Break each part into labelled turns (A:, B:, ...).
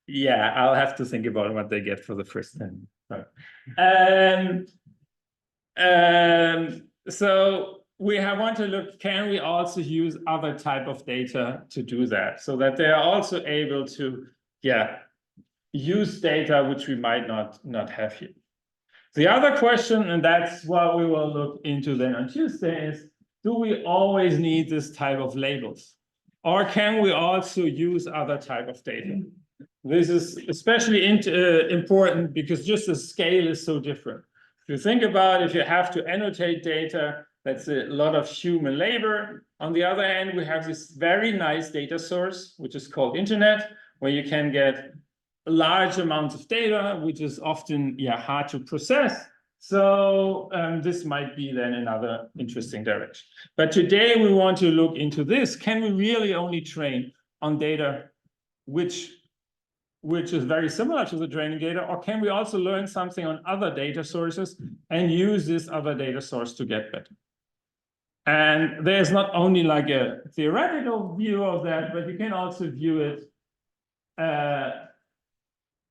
A: Yeah, I'll have to think about what they get for the first time. So we want to look, can we also use other type of data to do that, so that they are also able to, use data which we might not have here. The other question, and that's what we will look into then on Tuesday, is do we always need this type of labels? Or can we also use other type of data? This is especially important because just the scale is so different. If you think about if you have to annotate data, that's a lot of human labor. On the other hand, we have this very nice data source, which is called internet, where you can get large amounts of data, which is often hard to process. So this might be then another interesting direction. But today we want to look into this. Can we really only train on data which is very similar to the training data, or can we also learn something on other data sources and use this other data source to get better? And there's not only like a theoretical view of that, but you can also view it.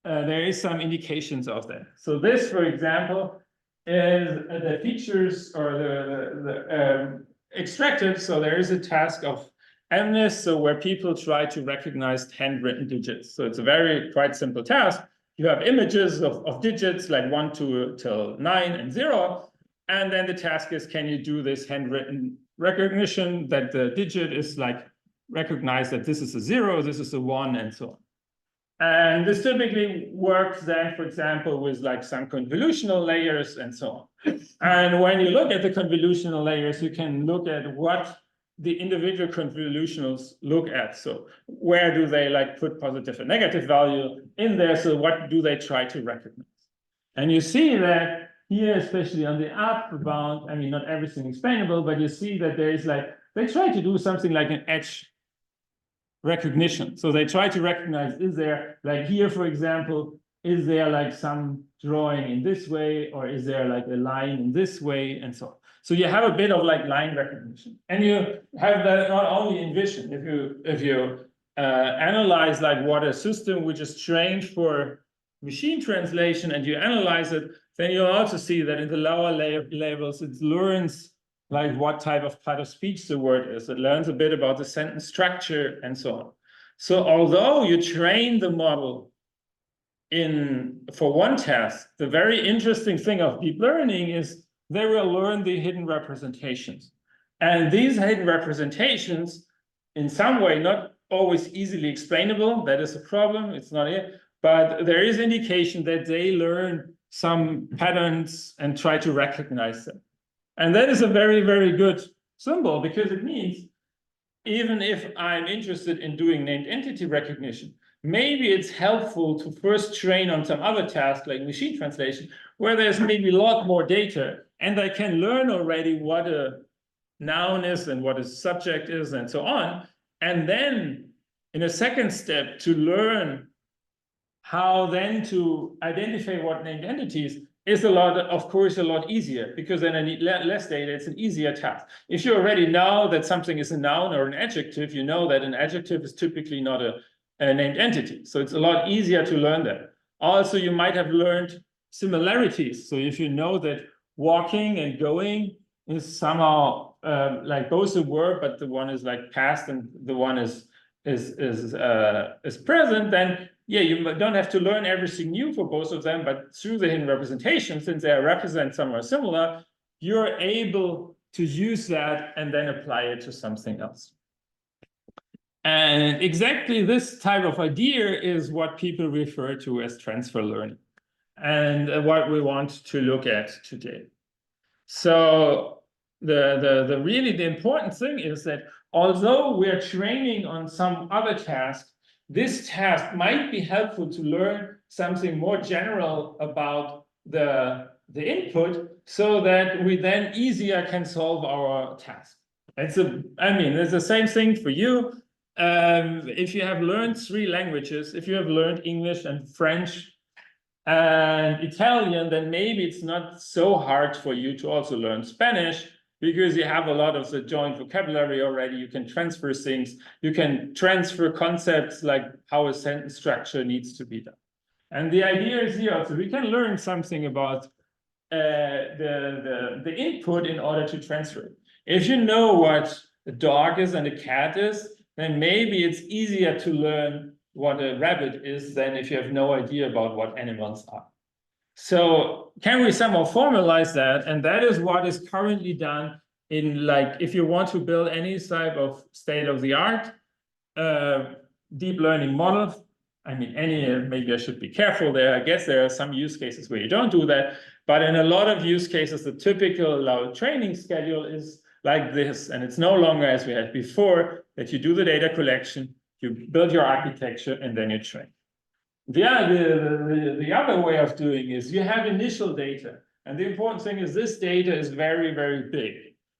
A: There is some indications of that. So this, for example, is the features or the extracted. So there is a task of MNIST, so where people try to recognize handwritten digits. So it's a quite simple task. You have images of digits like 1 till 9 and 0. And then the task is, can you do this handwritten recognition that the digit is like recognize that this is a 0, this is a 1, and so on. And this typically works then, for example, with like some convolutional layers and so on. And when you look at the convolutional layers, you can look at what the individual convolutionals look at. So where do they like put positive and negative value in there? So what do they try to recognize? And you see that here, especially on the upper bound, I mean, not everything explainable, but you see that there is like, they try to do something like an edge recognition. So they try to recognize, is there, like here, for example, is there like some drawing in this way, or is there like a line in this way, and so on. So you have a bit of like line recognition, and you have that not only in vision. If you analyze like what a system which is trained for machine translation, and you analyze it, then you'll also see that in the lower levels it learns like what type of part of speech the word is. It learns a bit about the sentence structure and so on. So although you train the model for one task, the very interesting thing of deep learning is they will learn the hidden representations. And these hidden representations, in some way, not always easily explainable. That is a problem. It's not it. But there is indication that they learn some patterns and try to recognize them. And that is a very, very good symbol, because it means even if I'm interested in doing named entity recognition, maybe it's helpful to first train on some other task like machine translation, where there's maybe a lot more data, and I can learn already what a noun is and what a subject is and so on. And then in a second step, to learn how then to identify what named entities is of course, a lot easier, because then I need less data. It's an easier task. If you already know that something is a noun or an adjective, you know that an adjective is typically not a named entity. So it's a lot easier to learn that. Also, you might have learned similarities. So if you know that walking and going is somehow like both a verb, but the one is like past and the one is present, then you don't have to learn everything new for both of them, but through the hidden representation, since they represent somewhere similar, you're able to use that and then apply it to something else. And exactly this type of idea is what people refer to as transfer learning, and what we want to look at today. So the really important thing is that although we're training on some other task, this task might be helpful to learn something more general about the input, so that we then easier can solve our task. It's the same thing for you. If you have learned 3 languages, if you have learned English and French and Italian, then maybe it's not so hard for you to also learn Spanish, because you have a lot of the joint vocabulary already. You can transfer things. You can transfer concepts like how a sentence structure needs to be done. And the idea is here also, we can learn something about the input in order to transfer it. If you know what a dog is and a cat is, then maybe it's easier to learn what a rabbit is than if you have no idea about what animals are. So can we somehow formalize that? And that is what is currently done in, like, if you want to build any type of state-of-the-art deep learning model. I mean, maybe I should be careful there. I guess there are some use cases where you don't do that. But in a lot of use cases, the typical training schedule is like this. And it's no longer as we had before, that you do the data collection, you build your architecture, and then you train. The other way of doing is you have initial data. And the important thing is this data is very, very big.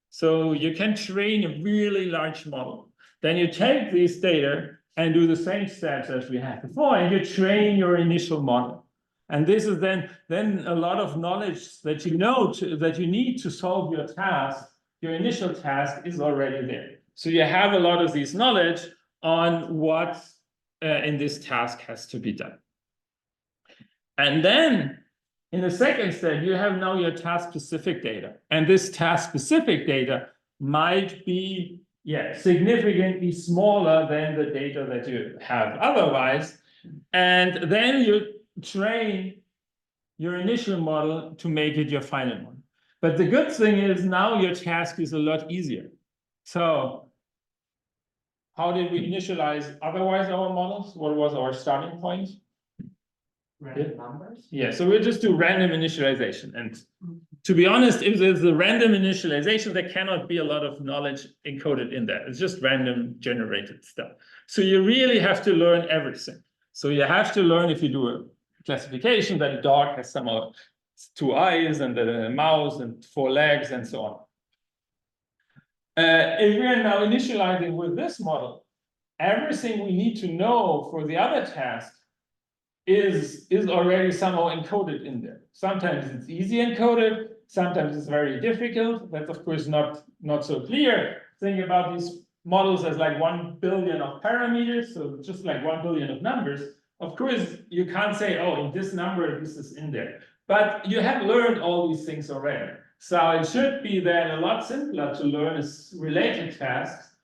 A: So you can train a really large model. Then you take this data and do the same steps as we had before, and you train your initial model. And this is then a lot of knowledge that you know that you need to solve your task. Your initial task is already there. So you have a lot of this knowledge on what in this task has to be done. And then in the second step, you have now your task-specific data. And this task-specific data might be significantly smaller than the data that you have otherwise. And then you train your initial model to make it your final one. But the good thing is now your task is a lot easier. So how did we initialize otherwise our models? What was our starting point?
B: Random numbers?
A: Yeah, so we'll just do random initialization. And to be honest, if there's a random initialization, there cannot be a lot of knowledge encoded in that. It's just random generated stuff. So you really have to learn everything. So you have to learn, if you do a classification, that a dog has somehow 2 eyes and a mouse and 4 legs and so on. If we are now initializing with this model, everything we need to know for the other task is already somehow encoded in there. Sometimes it's easy encoded, sometimes it's very difficult. That's of course not so clear. Think about these models as like 1 billion of parameters, so just like 1 billion of numbers. Of course, you can't say, oh, in this number, this is in there. But you have learned all these things already. So it should be then a lot simpler to learn related tasks.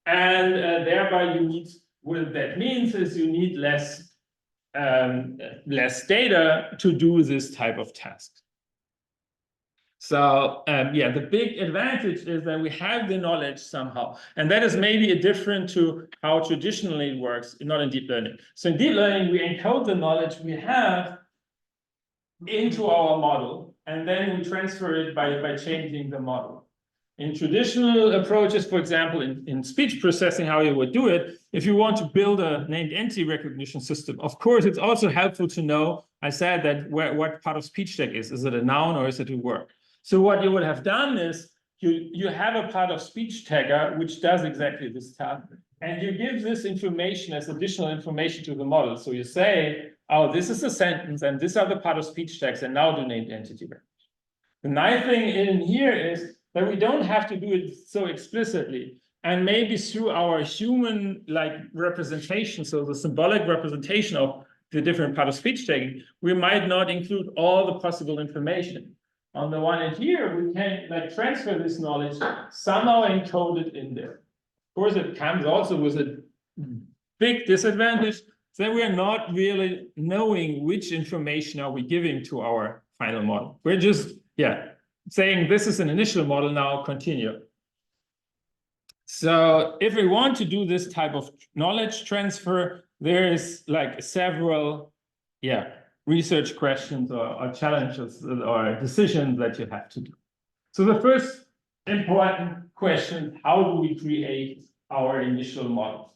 A: And thereby you need, what that means is you need less data to do this type of task. So the big advantage is that we have the knowledge somehow, and that is maybe different to how traditionally it works, not in deep learning. So in deep learning, we encode the knowledge we have into our model, and then we transfer it by changing the model. In traditional approaches, for example, in speech processing, how you would do it, if you want to build a named entity recognition system, of course, it's also helpful to know, I said that what part of speech tag is. Is it a noun or is it a word? So what you would have done is you have a part of speech tagger which does exactly this task, and you give this information as additional information to the model. So you say, oh, this is a sentence, and these are the part of speech tags, and now do named entity recognition. The nice thing in here is that we don't have to do it so explicitly. And maybe through our human representation, so the symbolic representation of the different part of speech tagging, we might not include all the possible information. On the one hand here, we can transfer this knowledge, somehow encode it in there. Of course, it comes also with a big disadvantage that we are not really knowing which information are we giving to our final model. We're just, saying this is an initial model, now continue. So if we want to do this type of knowledge transfer, there is several, research questions or challenges or decisions that you have to do. So the first important question, how do we create our initial models?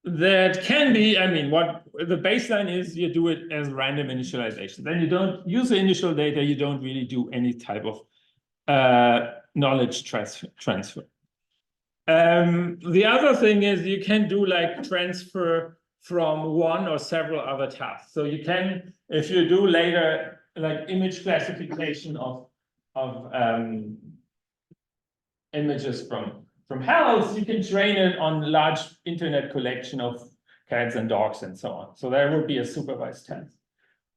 A: That can be, what the baseline is, you do it as random initialization. Then you don't use the initial data, you don't really do any type of knowledge transfer. The other thing is you can do transfer from one or several other tasks. So you can, if you do later image classification of images from health, you can train it on large internet collection of cats and dogs and so on. So there would be a supervised task.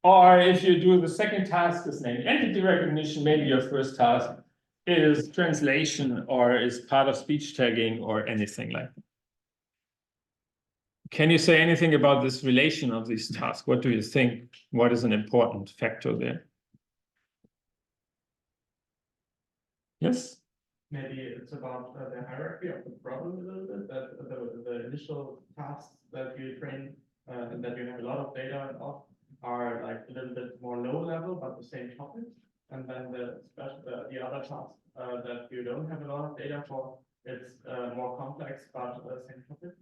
A: Or if you do the second task is named entity recognition, maybe your first task is translation or is part of speech tagging or anything like that. Can you say anything about this relation of these tasks? What do you think? What is an important factor there? Yes?
B: Maybe it's about the hierarchy of the problem a little bit, that the initial tasks that you train and that you have a lot of data of are like a little bit more low level, but the same topic. And then the other tasks that you don't have a lot of data for, it's more complex, but the same topic.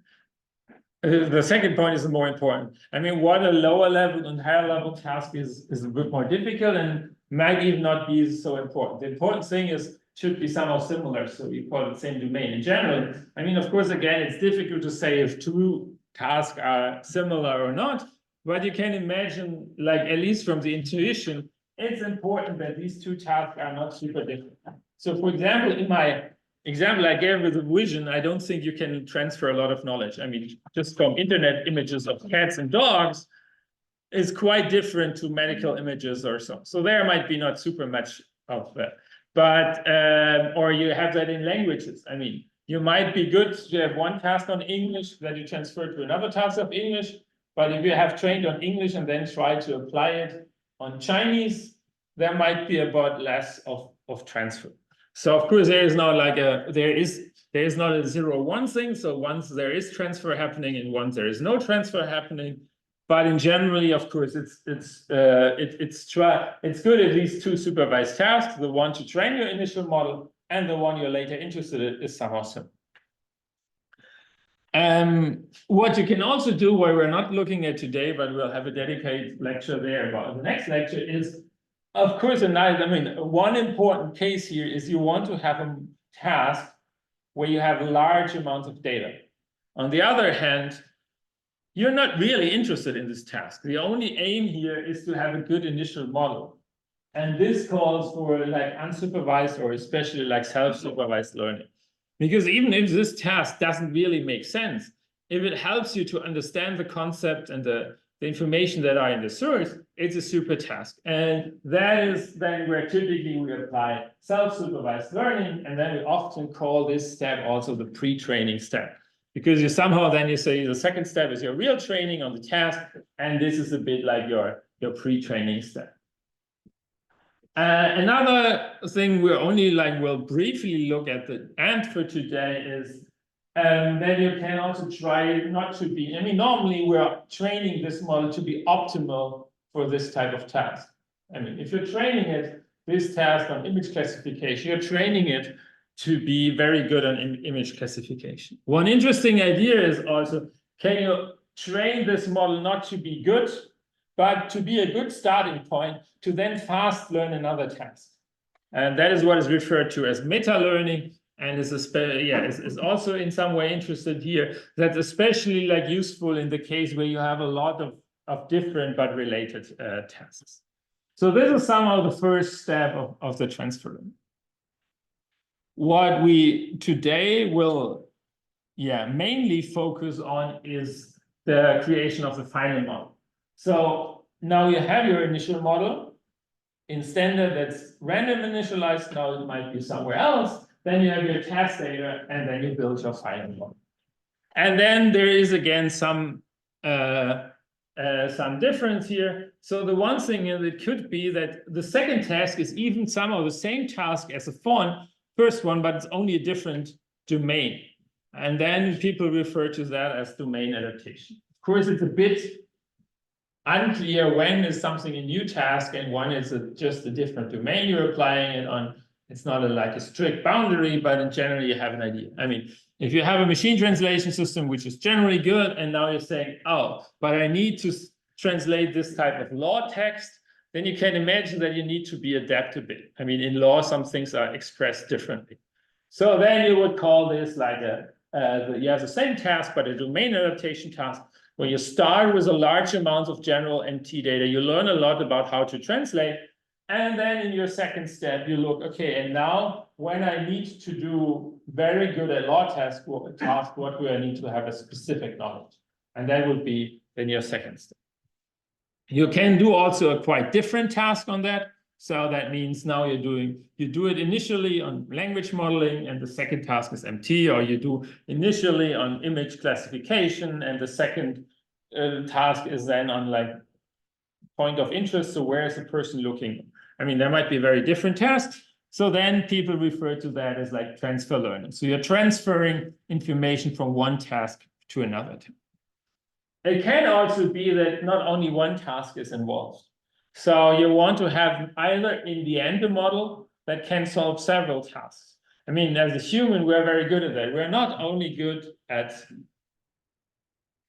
A: The second point is the more important. I mean, what a lower level and higher level task is a bit more difficult and might even not be so important. The important thing is should be somehow similar, so we call it same domain. In general, I mean, of course, again, it's difficult to say if two tasks are similar or not, but you can imagine, like at least from the intuition, it's important that these two tasks are not super different. So, for example, in my example I gave with the vision, I don't think you can transfer a lot of knowledge. I mean, just from internet images of cats and dogs is quite different to medical images or so. So there might be not super much of that. But, or you have that in languages. I mean, you might be good to have one task on English that you transfer to another task of English. But if you have trained on English and then try to apply it on Chinese, there might be about less of transfer. So of course there is not like there is not a 0-1 thing. So once there is transfer happening and once there is no transfer happening, but in generally, of course, it's good at least two supervised tasks. The one to train your initial model and the one you're later interested in is somehow similar. What you can also do, where we're not looking at today, but we'll have a dedicated lecture there about the next lecture is, of course, one important case here is you want to have a task where you have large amounts of data. On the other hand, you're not really interested in this task. The only aim here is to have a good initial model. And this calls for like unsupervised or especially like self-supervised learning. Because even if this task doesn't really make sense, if it helps you to understand the concept and the information that are in the source, it's a super task. And that is then where typically we apply self-supervised learning. And then we often call this step also the pre-training step. Because you somehow then you say the second step is your real training on the task, and this is a bit like your pre-training step. Another thing we're only will briefly look at the end for today is that you can also try not to be, I mean, normally we're training this model to be optimal for this type of task. I mean, if you're training it, this task on image classification, you're training it to be very good on image classification. One interesting idea is also, can you train this model not to be good, but to be a good starting point to then fast learn another task? And that is what is referred to as meta-learning, and is also in some way interested here. That's especially useful in the case where you have a lot of different but related tasks. So this is somehow the first step of the transfer learning. What we today will mainly focus on is the creation of the final model. So now you have your initial model. In standard, that's random initialized. Now it might be somewhere else. Then you have your test data, and then you build your final model. And then there is again some difference here. So the one thing is it could be that the second task is even somehow the same task as the first one, but it's only a different domain. And then people refer to that as domain adaptation. Of course, it's a bit unclear when is something a new task and one is just a different domain you're applying it on. It's not a strict boundary, but in general, you have an idea. I mean, if you have a machine translation system, which is generally good, and now you're saying, oh, but I need to translate this type of law text, then you can imagine that you need to be adaptable. I mean, in law, some things are expressed differently. So then you would call this you have the same task, but a domain adaptation task, where you start with a large amount of general MT data. You learn a lot about how to translate, And then in your second step, you look, okay, and now when I need to do very good at law task, what do I need to have a specific knowledge? And that would be then your second step. You can do also a quite different task on that. So that means now you do it initially on language modeling, and the second task is MT, or you do initially on image classification, and the second task is then on like point of interest. So where is the person looking? I mean, there might be very different tasks. So then people refer to that as like transfer learning. So you're transferring information from one task to another. It can also be that not only one task is involved. So you want to have either in the end a model that can solve several tasks. I mean, as a human, we're very good at that. We're not only good at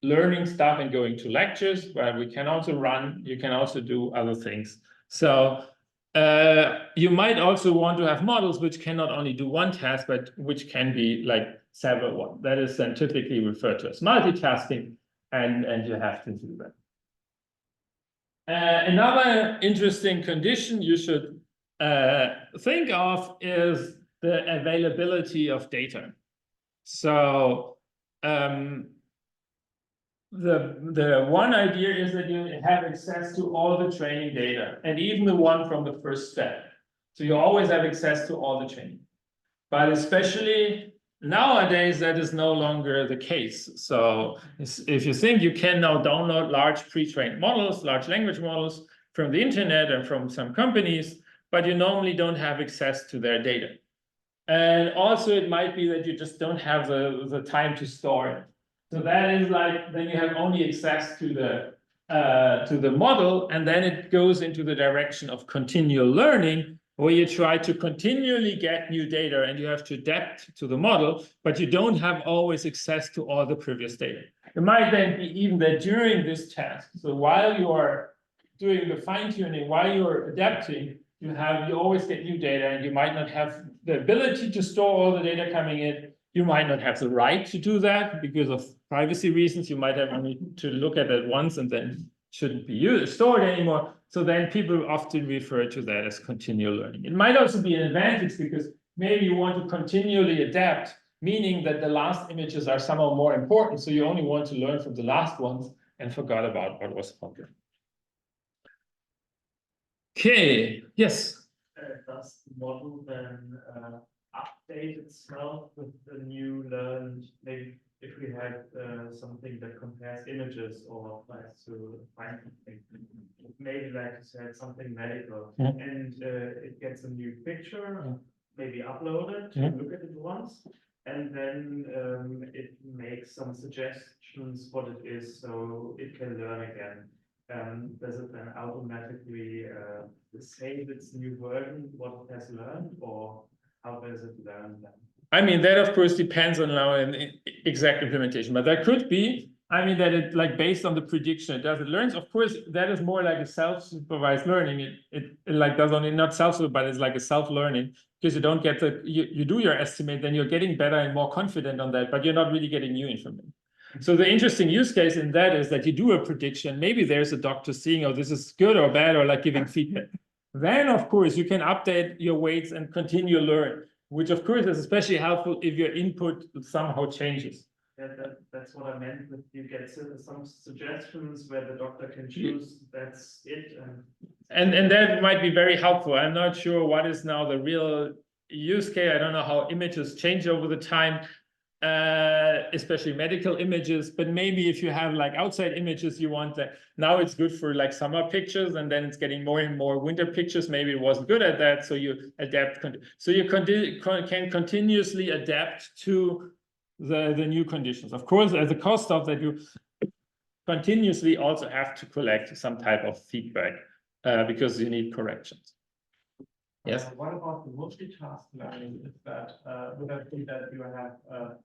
A: learning stuff and going to lectures, but we can also run, you can also do other things. So you might also want to have models which can not only do one task, but which can be like several ones. That is then typically referred to as multitasking, and you have to do that. Another interesting condition you should think of is the availability of data. So the one idea is that you have access to all the training data, and even the one from the first step. So you always have access to all the training. But especially nowadays, that is no longer the case. So if you think you can now download large pre-trained models, large language models from the internet and from some companies, but you normally don't have access to their data. And also it might be that you just don't have the time to store it. So that is like, then you have only access to the model, and then it goes into the direction of continual learning, where you try to continually get new data and you have to adapt to the model, but you don't have always access to all the previous data. It might then be even that during this task, so while you are doing the fine-tuning, while you're adapting, you always get new data, and you might not have the ability to store all the data coming in. You might not have the right to do that because of privacy reasons. You might have only to look at it once and then shouldn't be stored anymore. So then people often refer to that as continual learning. It might also be an advantage because maybe you want to continually adapt, meaning that the last images are somehow more important. So you only want to learn from the last ones and forgot about what was popular. Okay, yes.
B: Does the model then update itself with the new learned? Maybe if we had something that compares images or tries to find something, maybe like you said, something medical, and it gets a new picture, maybe uploaded, look at it once, and then it makes some suggestions what it is, so it can learn again. Does it then automatically save its new version, what it has learned, or how does it learn then?
A: I mean, that of course depends on our exact implementation, but there could be, I mean, that it like based on the prediction it does, it learns. Of course, that is more like a self-supervised learning. It like does only not self-supervised, but it's like a self-learning, because you don't get you do your estimate, then you're getting better and more confident on that, but you're not really getting new information. So the interesting use case in that is that you do a prediction. Maybe there's a doctor seeing, oh, this is good or bad, or like giving feedback. Then, of course, you can update your weights and continue learn, which of course is especially helpful if your input somehow changes.
B: Yeah, that's what I meant with you get some suggestions where the doctor can choose, that's it.
A: And that might be very helpful. I'm not sure what is now the real use case. I don't know how images change over the time. Especially medical images, but maybe if you have like outside images, you want that. Now it's good for like summer pictures, and then it's getting more and more winter pictures. Maybe it wasn't good at that, so you adapt. So you can continuously adapt to the new conditions. Of course, at the cost of that, you continuously also have to collect some type of feedback because you need corrections. Yes.
B: What about the multitask learning? Is that would that be that you have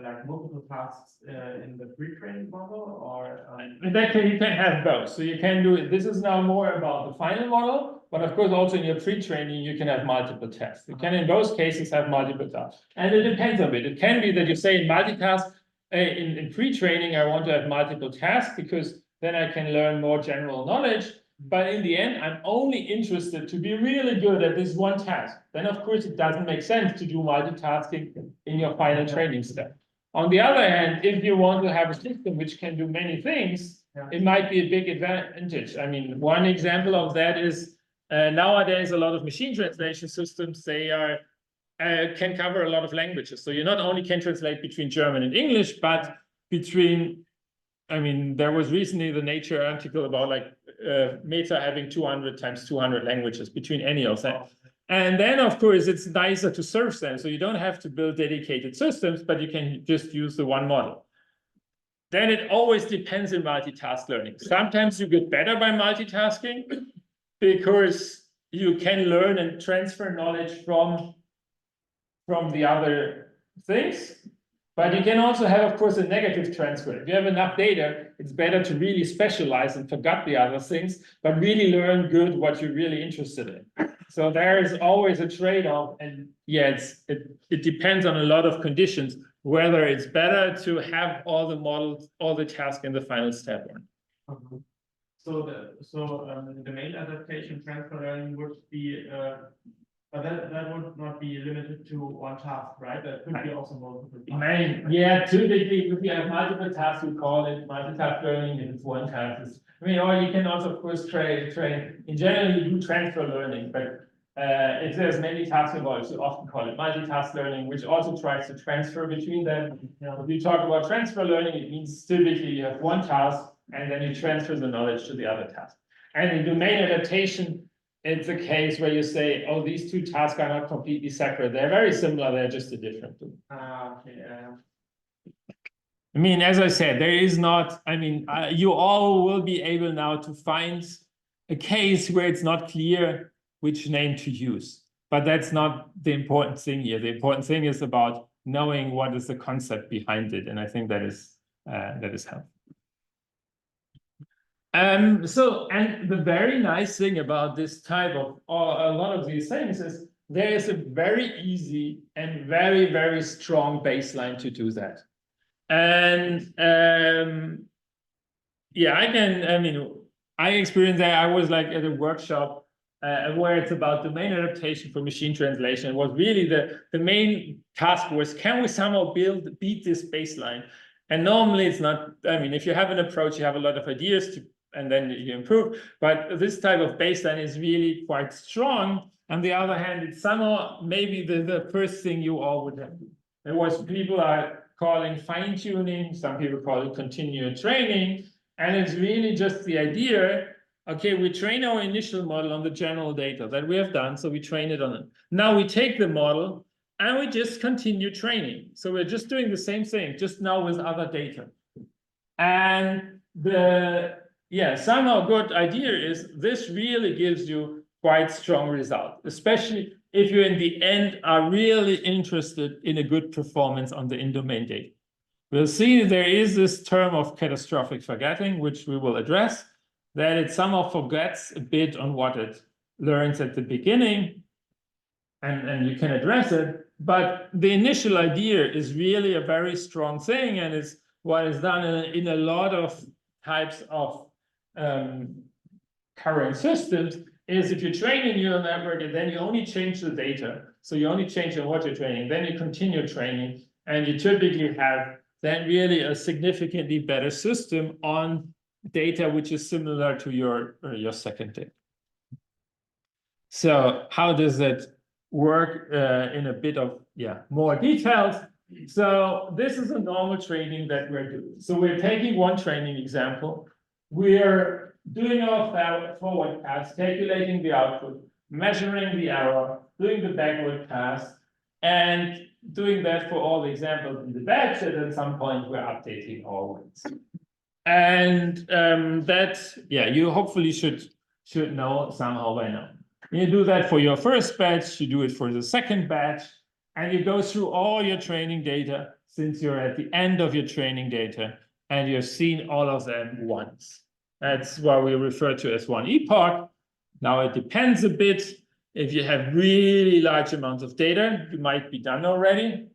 B: like multiple tasks in the pre-trained model, or
A: in that case you can have both. So you can do it. This is now more about the final model, but of course also in your pre-training you can have multiple tasks. You can in both cases have multiple tasks, and it depends on it. It can be that you say in multitask in pre-training I want to have multiple tasks because then I can learn more general knowledge. but in the end, I'm only interested to be really good at this one task. Then, of course, it doesn't make sense to do multitasking in your final training step. On the other hand, if you want to have a system which can do many things, it might be a big advantage. I mean, one example of that is nowadays, a lot of machine translation systems, they are can cover a lot of languages. So you not only can translate between German and English, but between, I mean, there was recently the Nature article about like Meta having 200 times 200 languages between any of them. And then, of course, it's nicer to serve them. So you don't have to build dedicated systems, but you can just use the one model. Then it always depends on multitask learning. Sometimes you get better by multitasking because you can learn and transfer knowledge from the other things. But you can also have, of course, a negative transfer. If you have enough data, it's better to really specialize and forget the other things, but really learn good what you're really interested in. So there is always a trade-off, and yeah, it depends on a lot of conditions, whether it's better to have all the models, all the tasks in the final step.
B: So the main adaptation transfer learning would be but that would not be limited to one task, right? That could be also multiple tasks.
A: Yeah, typically if you have multiple tasks, we call it multitask learning. If it's one task, I mean, or you can also, of course, train. In general, you do transfer learning, but if there's many tasks involved, you often call it multitask learning, which also tries to transfer between them. If you talk about transfer learning, it means typically you have one task and then you transfer the knowledge to the other task. And in domain adaptation, it's a case where you say, oh, these two tasks are not completely separate. They're very similar, they're just a different tool.
B: Okay.
A: I mean, as I said, there is not, I mean, you all will be able now to find a case where it's not clear which name to use. But that's not the important thing here. The important thing is about knowing what is the concept behind it. And I think that is helpful. And the very nice thing about this type of, or a lot of these things is there is a very easy and very, very strong baseline to do that. And yeah, I experienced that. I was like at a workshop where it's about domain adaptation for machine translation. It was really the main task was, can we somehow beat this baseline? And normally it's not, I mean, if you have an approach, you have a lot of ideas and then you improve. But this type of baseline is really quite strong. On the other hand, it's somehow maybe the first thing you all would have. There was people are calling fine-tuning, some people call it continued training. And it's really just the idea, okay, we train our initial model on the general data that we have done. So we train it on it. Now we take the model and we just continue training. So we're just doing the same thing, just now with other data. And somehow good idea is this really gives you quite strong result, especially if you in the end are really interested in a good performance on the in-domain data. We'll see there is this term of catastrophic forgetting, which we will address, that it somehow forgets a bit on what it learns at the beginning, and you can address it. But the initial idea is really a very strong thing, and it's what is done in a lot of types of current systems is if you train a neural network and then you only change the data, so you only change on what you're training, then you continue training, and you typically have then really a significantly better system on data which is similar to your second data. So how does it work in a bit of more details? So this is a normal training that we're doing. So we're taking one training example. We're doing our forward pass, calculating the output, measuring the error, doing the backward pass, and doing that for all the examples in the batch, and at some point we're updating our weights. And you hopefully should know somehow by now. You do that for your first batch, you do it for the second batch, and you go through all your training data since you're at the end of your training data, and you've seen all of them once. That's what we refer to as one epoch. Now it depends a bit. If you have really large amounts of data, you might be done already.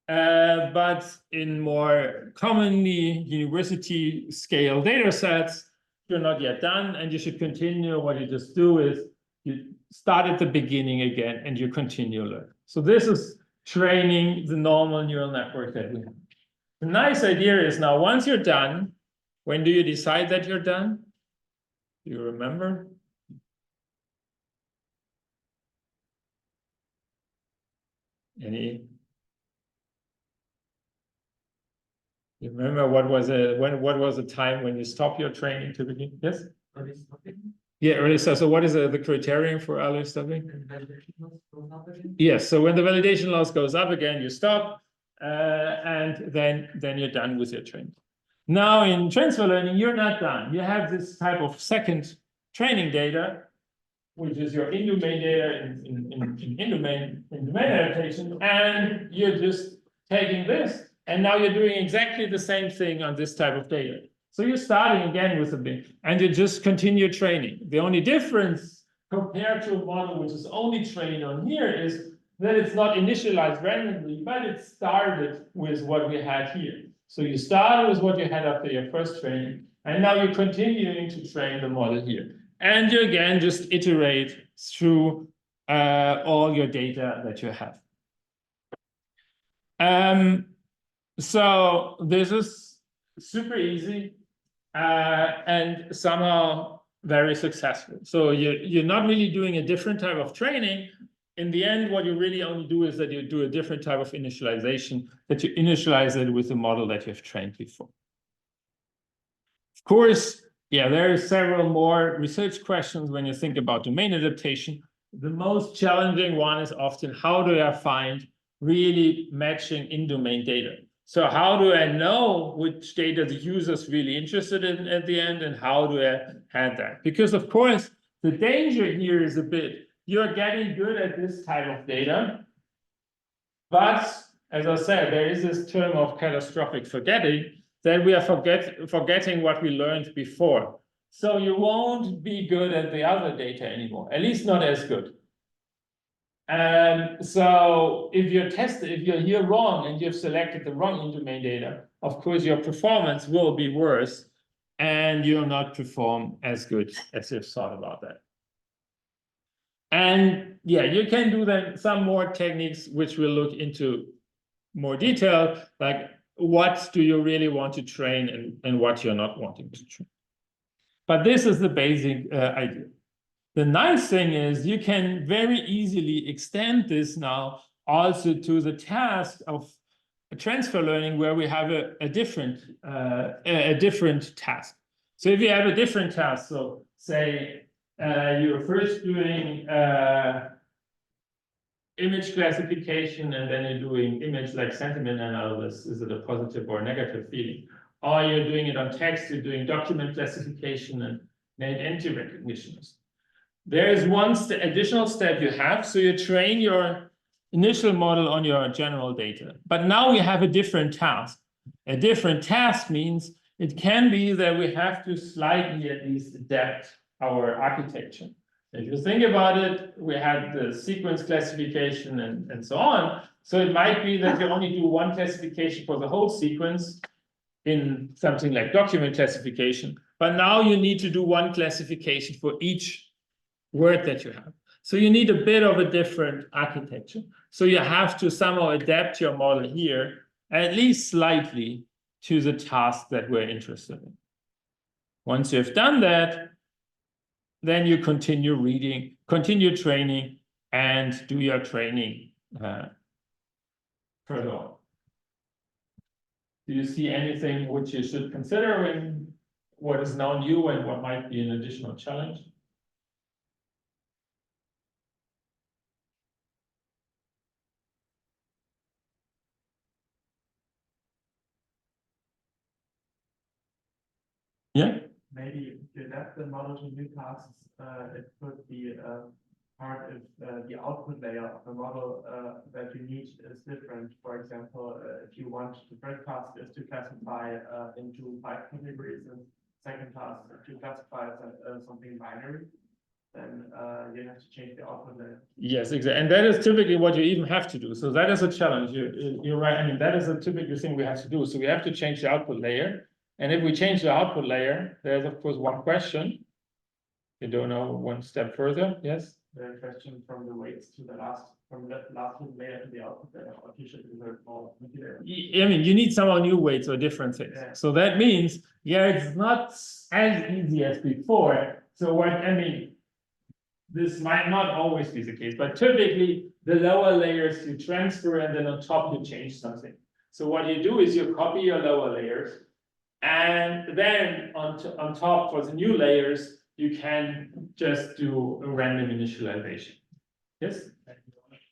A: But in more commonly university scale data sets, you're not yet done, and you should continue. What you just do is you start at the beginning again and you continue learn. So this is training the normal neural network that we have. The nice idea is now once you're done, when do you decide that you're done? Do you remember? Any? You remember what was the time when you stop your training to begin? Yes?
B: Early stopping?
A: Yeah, early start. So what is the criterion for early stopping?
B: And validation loss goes up again?
A: Yes, so when the validation loss goes up again, you stop, and then you're done with your training. Now in transfer learning, you're not done. You have this type of second training data, which is your in-domain data in domain adaptation, and you're just taking this, and now you're doing exactly the same thing on this type of data. So you're starting again with a bit, and you just continue training. The only difference compared to a model which is only trained on here is that it's not initialized randomly, but it started with what we had here. So you started with what you had after your first training, and now you're continuing to train the model here. And you again just iterate through all your data that you have. So this is super easy and somehow very successful. So you're not really doing a different type of training. In the end, what you really only do is that you do a different type of initialization, that you initialize it with the model that you've trained before. Of course, yeah, there are several more research questions when you think about domain adaptation. The most challenging one is often, how do I find really matching in-domain data? So how do I know which data the user is really interested in at the end, and how do I have that? Because of course, the danger here is a bit, you're getting good at this type of data, but as I said, there is this term of catastrophic forgetting, that we are forgetting what we learned before. So you won't be good at the other data anymore, at least not as good. And so if you're here wrong and you've selected the wrong in-domain data, of course your performance will be worse and you'll not perform as good as you've thought about that. And yeah, you can do then some more techniques which we'll look into more detail, like what do you really want to train and what you're not wanting to train. But this is the basic idea. The nice thing is you can very easily extend this now also to the task of transfer learning, where we have a different task. So if you have a different task, so say you're first doing image classification, and then you're doing image like sentiment analysis, is it a positive or negative feeling? Or you're doing it on text, you're doing document classification and name entity recognition. There is one additional step you have, so you train your initial model on your general data. But now we have a different task. A different task means it can be that we have to slightly at least adapt our architecture. If you think about it, we had the sequence classification and so on. So it might be that you only do one classification for the whole sequence in something like document classification. But now you need to do one classification for each word that you have. So you need a bit of a different architecture. So you have to somehow adapt your model here, at least slightly, to the task that we're interested in. Once you've done that, then you continue reading, continue training, and do your training further on. Do you see anything which you should consider in what is now new and what might be an additional challenge? Yeah.
B: Maybe if you adapt the model to new tasks, it could be hard if the output layer of the model that you need is different. For example, if you want the first task is to classify into 5 categories, and second task to classify as something binary, then you have to change the output layer.
A: Yes, exactly. And that is typically what you even have to do. So that is a challenge. You're right. I mean, that is a typical thing we have to do. So we have to change the output layer. And if we change the output layer, there's of course one question. You don't know one step further, yes?
B: The question from the weights to the last, from the last layer to the output layer, or you should invert more layer.
A: I mean, you need somehow new weights or different things.
B: Yeah.
A: So that means, yeah, it's not as easy as before. So what, I mean, this might not always be the case, but typically the lower layers you transfer and then on top you change something. So what you do is you copy your lower layers, and then on top for the new layers, you can just do a random initialization. Yes?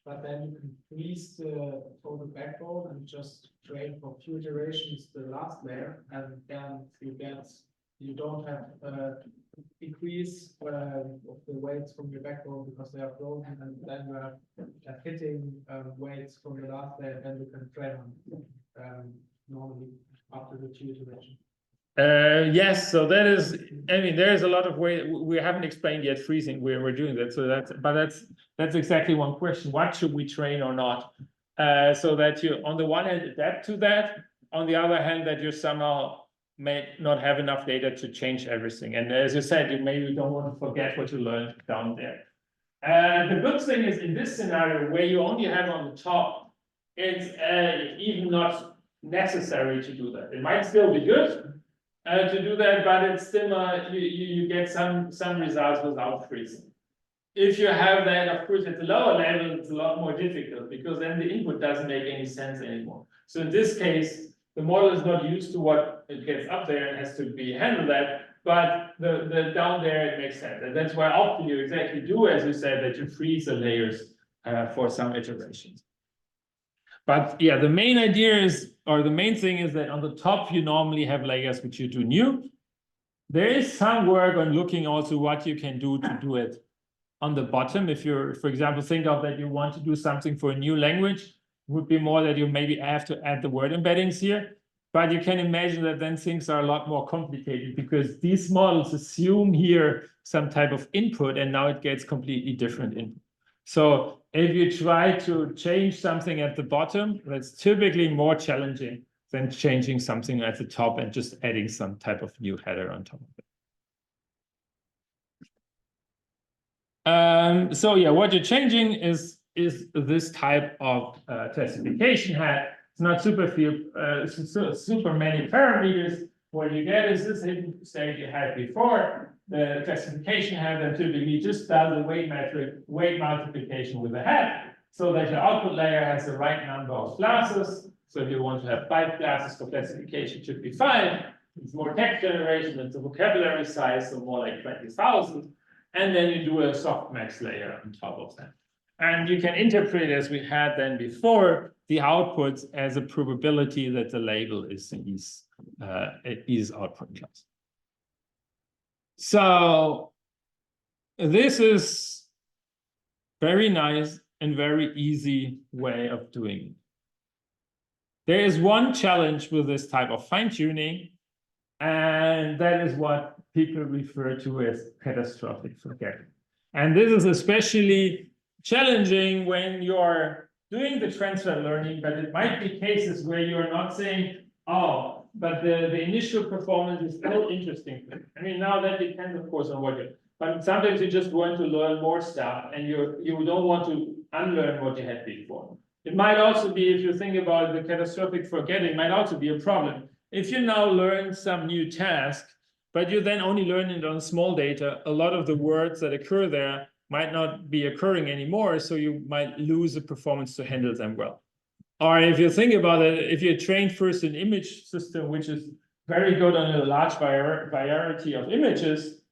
C: But then you can freeze the total backbone and just train for few iterations the last layer, and then you don't have decrease of the weights from your backbone because they are broken, and then you have hitting weights from the last layer, then you can train on normally after the few iterations.
A: Yes, so that is, I mean, there is a lot of way, we haven't explained yet freezing, we're doing that, so that's exactly one question. What should we train or not? So that you, on the one hand, adapt to that, on the other hand, that you somehow may not have enough data to change everything. And as you said, you maybe don't want to forget what you learned down there. The good thing is in this scenario where you only have on the top, it's even not necessary to do that. It might still be good to do that, but it's still you get some results without freezing. If you have that, of course, at the lower level, it's a lot more difficult because then the input doesn't make any sense anymore. So in this case, the model is not used to what it gets up there and has to be handled that, but the down there it makes sense. And that's why often you exactly do, as you said, that you freeze the layers for some iterations. But yeah, the main idea is, or the main thing is that on the top, you normally have layers which you do new. There is some work on looking also what you can do to do it on the bottom. If you're, for example, think of that you want to do something for a new language, would be more that you maybe have to add the word embeddings here. But you can imagine that then things are a lot more complicated because these models assume here some type of input and now it gets completely different input. So if you try to change something at the bottom, that's typically more challenging than changing something at the top and just adding some type of new header on top of it. So yeah, what you're changing is this type of classification head. It's not super many parameters. What you get is this hidden state you had before. The classification head then typically just does a weight multiplication with a head, so that your output layer has the right number of classes. So if you want to have 5 classes for classification, it should be 5. It's more text generation, it's a vocabulary size, so more like 20,000. And then you do a softmax layer on top of that. And you can interpret, as we had then before, the outputs as a probability that the label is output class. So this is very nice and very easy way of doing it. There is one challenge with this type of fine-tuning, and that is what people refer to as catastrophic forgetting. And this is especially challenging when you're doing the transfer learning, but it might be cases where you're not saying, oh, but the initial performance is still interesting. I mean, now that depends, of course, on what you're, but sometimes you just want to learn more stuff and you don't want to unlearn what you had before. It might also be, if you think about the catastrophic forgetting, might also be a problem. If you now learn some new task, but you then only learn it on small data, a lot of the words that occur there might not be occurring anymore, so you might lose the performance to handle them well. Or if you think about it, if you train first an image system, which is very good on a large variety of images,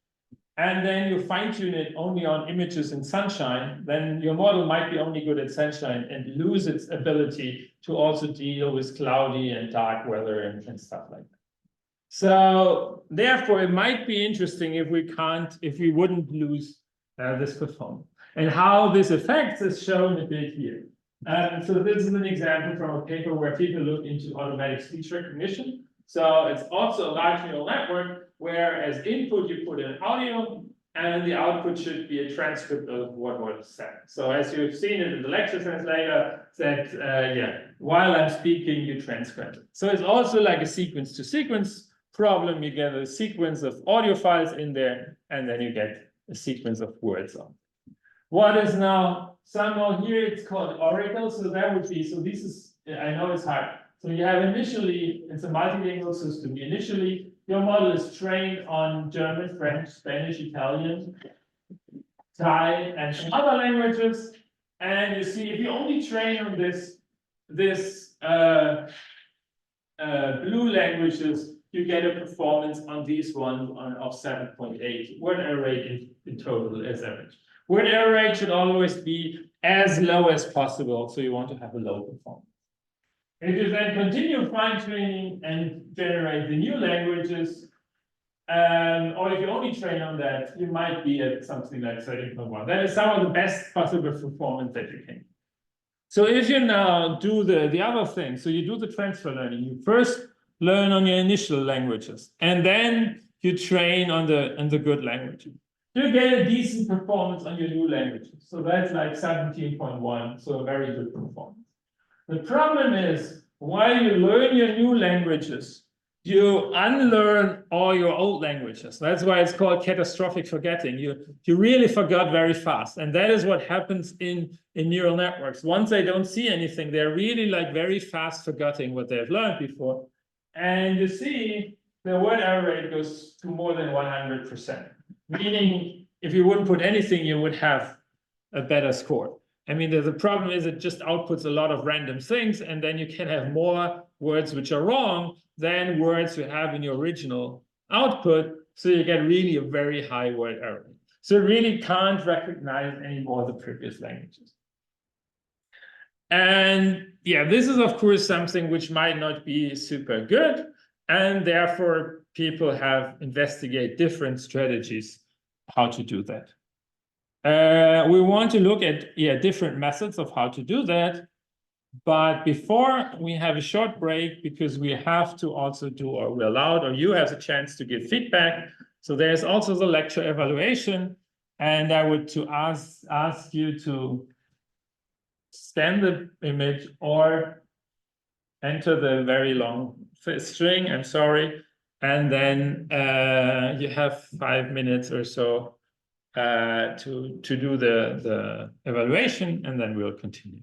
A: and then you fine-tune it only on images in sunshine, then your model might be only good at sunshine and lose its ability to also deal with cloudy and dark weather and stuff like that. So therefore, it might be interesting if we wouldn't lose this performance. And how this affects is shown a bit here. So this is an example from a paper where people look into automatic speech recognition. So it's also a large neural network where as input you put in audio and the output should be a transcript of what was said. So as you've seen it in the lecture translator, that while I'm speaking, you transcribe it. So it's also like a sequence to sequence problem, you get a sequence of audio files in there, and then you get a sequence of words on. What is now somehow here, it's called Oracle, so that would be, so this is, I know it's hard. So you have initially, it's a multilingual system. Initially, your model is trained on German, French, Spanish, Italian, Thai, and some other languages. And you see, if you only train on this blue languages, you get a performance on these ones of 7.8. Word error rate in total is average. Word error rate should always be as low as possible, so you want to have a low performance. If you then continue fine-tuning and generate the new languages, or if you only train on that, you might be at something like 13.1. That is some of the best possible performance that you can. So if you now do the other thing, so you do the transfer learning, you first learn on your initial languages, and then you train on the good languages. You get a decent performance on your new languages. So that's like 17.1, so a very good performance. The problem is, while you learn your new languages, you unlearn all your old languages. That's why it's called catastrophic forgetting. You really forgot very fast. And that is what happens in neural networks. Once they don't see anything, they're really like very fast forgetting what they've learned before. And you see the word error rate goes to more than 100%. Meaning, if you wouldn't put anything, you would have a better score. I mean, the problem is it just outputs a lot of random things, and then you can have more words which are wrong than words you have in your original output. So you get really a very high word error. So it really can't recognize anymore the previous languages. And yeah, this is, of course, something which might not be super good. And therefore, people have investigated different strategies how to do that. We want to look at different methods of how to do that. But before we have a short break, because we have to also do, or we're allowed, or you have a chance to give feedback. So there's also the lecture evaluation. And I would to ask you to scan the image or enter the very long string, I'm sorry. And then you have 5 minutes or so to do the evaluation, and then we'll continue.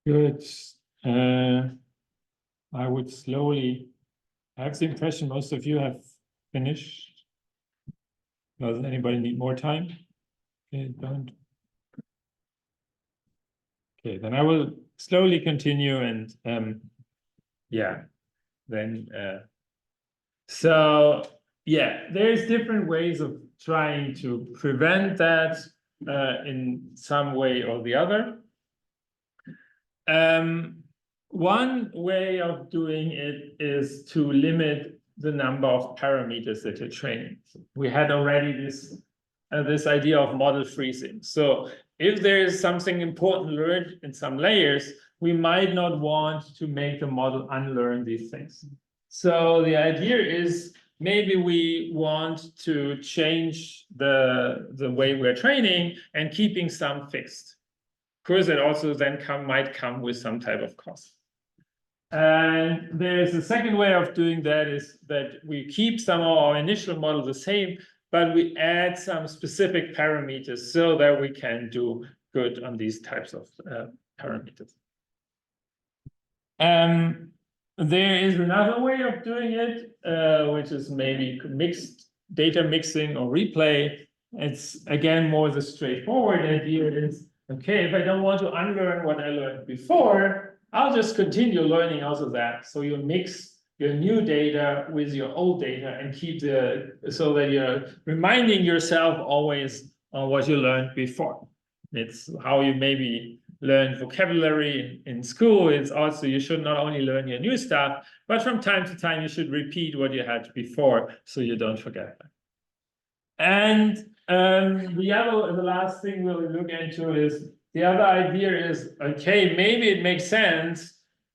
A: Good. I would slowly. I have the impression most of you have finished. Does anybody need more time? Okay, don't. Okay, then I will slowly continue and yeah, then so yeah, there's different ways of trying to prevent that in some way or the other. One way of doing it is to limit the number of parameters that you're training. We had already this idea of model freezing. So if there is something important learned in some layers, we might not want to make the model unlearn these things. So the idea is maybe we want to change the way we're training and keeping some fixed. Of course, it also then might come with some type of cost. And there's a second way of doing that is that we keep some of our initial model the same, but we add some specific parameters so that we can do good on these types of parameters. There is another way of doing it, which is maybe mixed data mixing or replay. It's again more the straightforward idea is, okay, if I don't want to unlearn what I learned before, I'll just continue learning out of that. So you mix your new data with your old data and keep so that you're reminding yourself always on what you learned before. It's how you maybe learn vocabulary in school. It's also, you should not only learn your new stuff, but from time to time, you should repeat what you had before so you don't forget that. And the last thing we'll look into is, the other idea is, okay, maybe it makes sense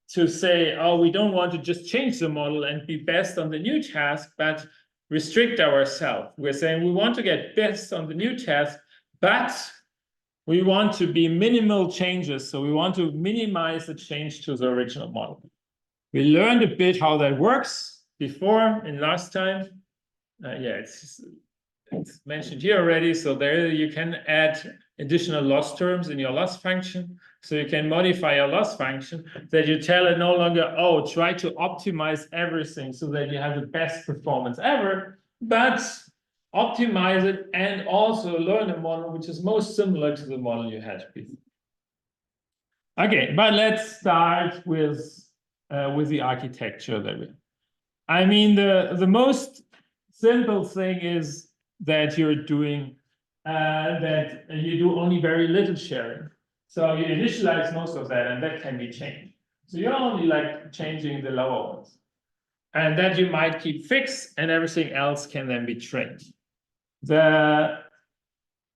A: to say, oh, we don't want to just change the model and be best on the new task, but restrict ourselves. We're saying we want to get best on the new task, but we want to be minimal changes. So we want to minimize the change to the original model. We learned a bit how that works before in last time. yeah, it's mentioned here already. So there you can add additional loss terms in your loss function. So you can modify your loss function that you tell it no longer, oh, try to optimize everything so that you have the best performance ever, but optimize it and also learn a model which is most similar to the model you had before. Okay, but let's start with the architecture that I mean, the most simple thing is that you're doing that you do only very little sharing. So you initialize most of that, and that can be changed. So you're only like changing the lower ones, and that you might keep fixed, and everything else can then be trained. The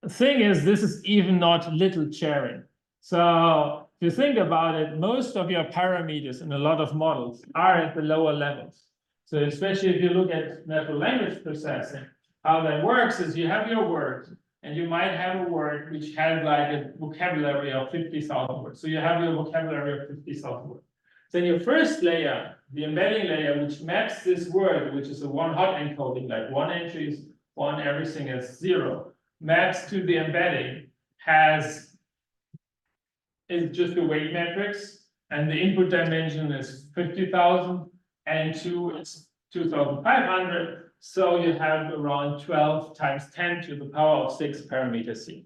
A: thing is, this is even not little sharing. So if you think about it, most of your parameters in a lot of models are at the lower levels. So especially if you look at natural language processing, how that works is you have your word, and you might have a word which has like a vocabulary of 50,000 words. So you have your vocabulary of 50,000 words. Then your first layer, the embedding layer, which maps this word, which is a one-hot encoding, like one entry is one, everything is 0, maps to the embedding, is just a weight matrix, and the input dimension is 50,000, and 2 is 2,500. So you have around 12 times 10 to the power of 6 parameters here.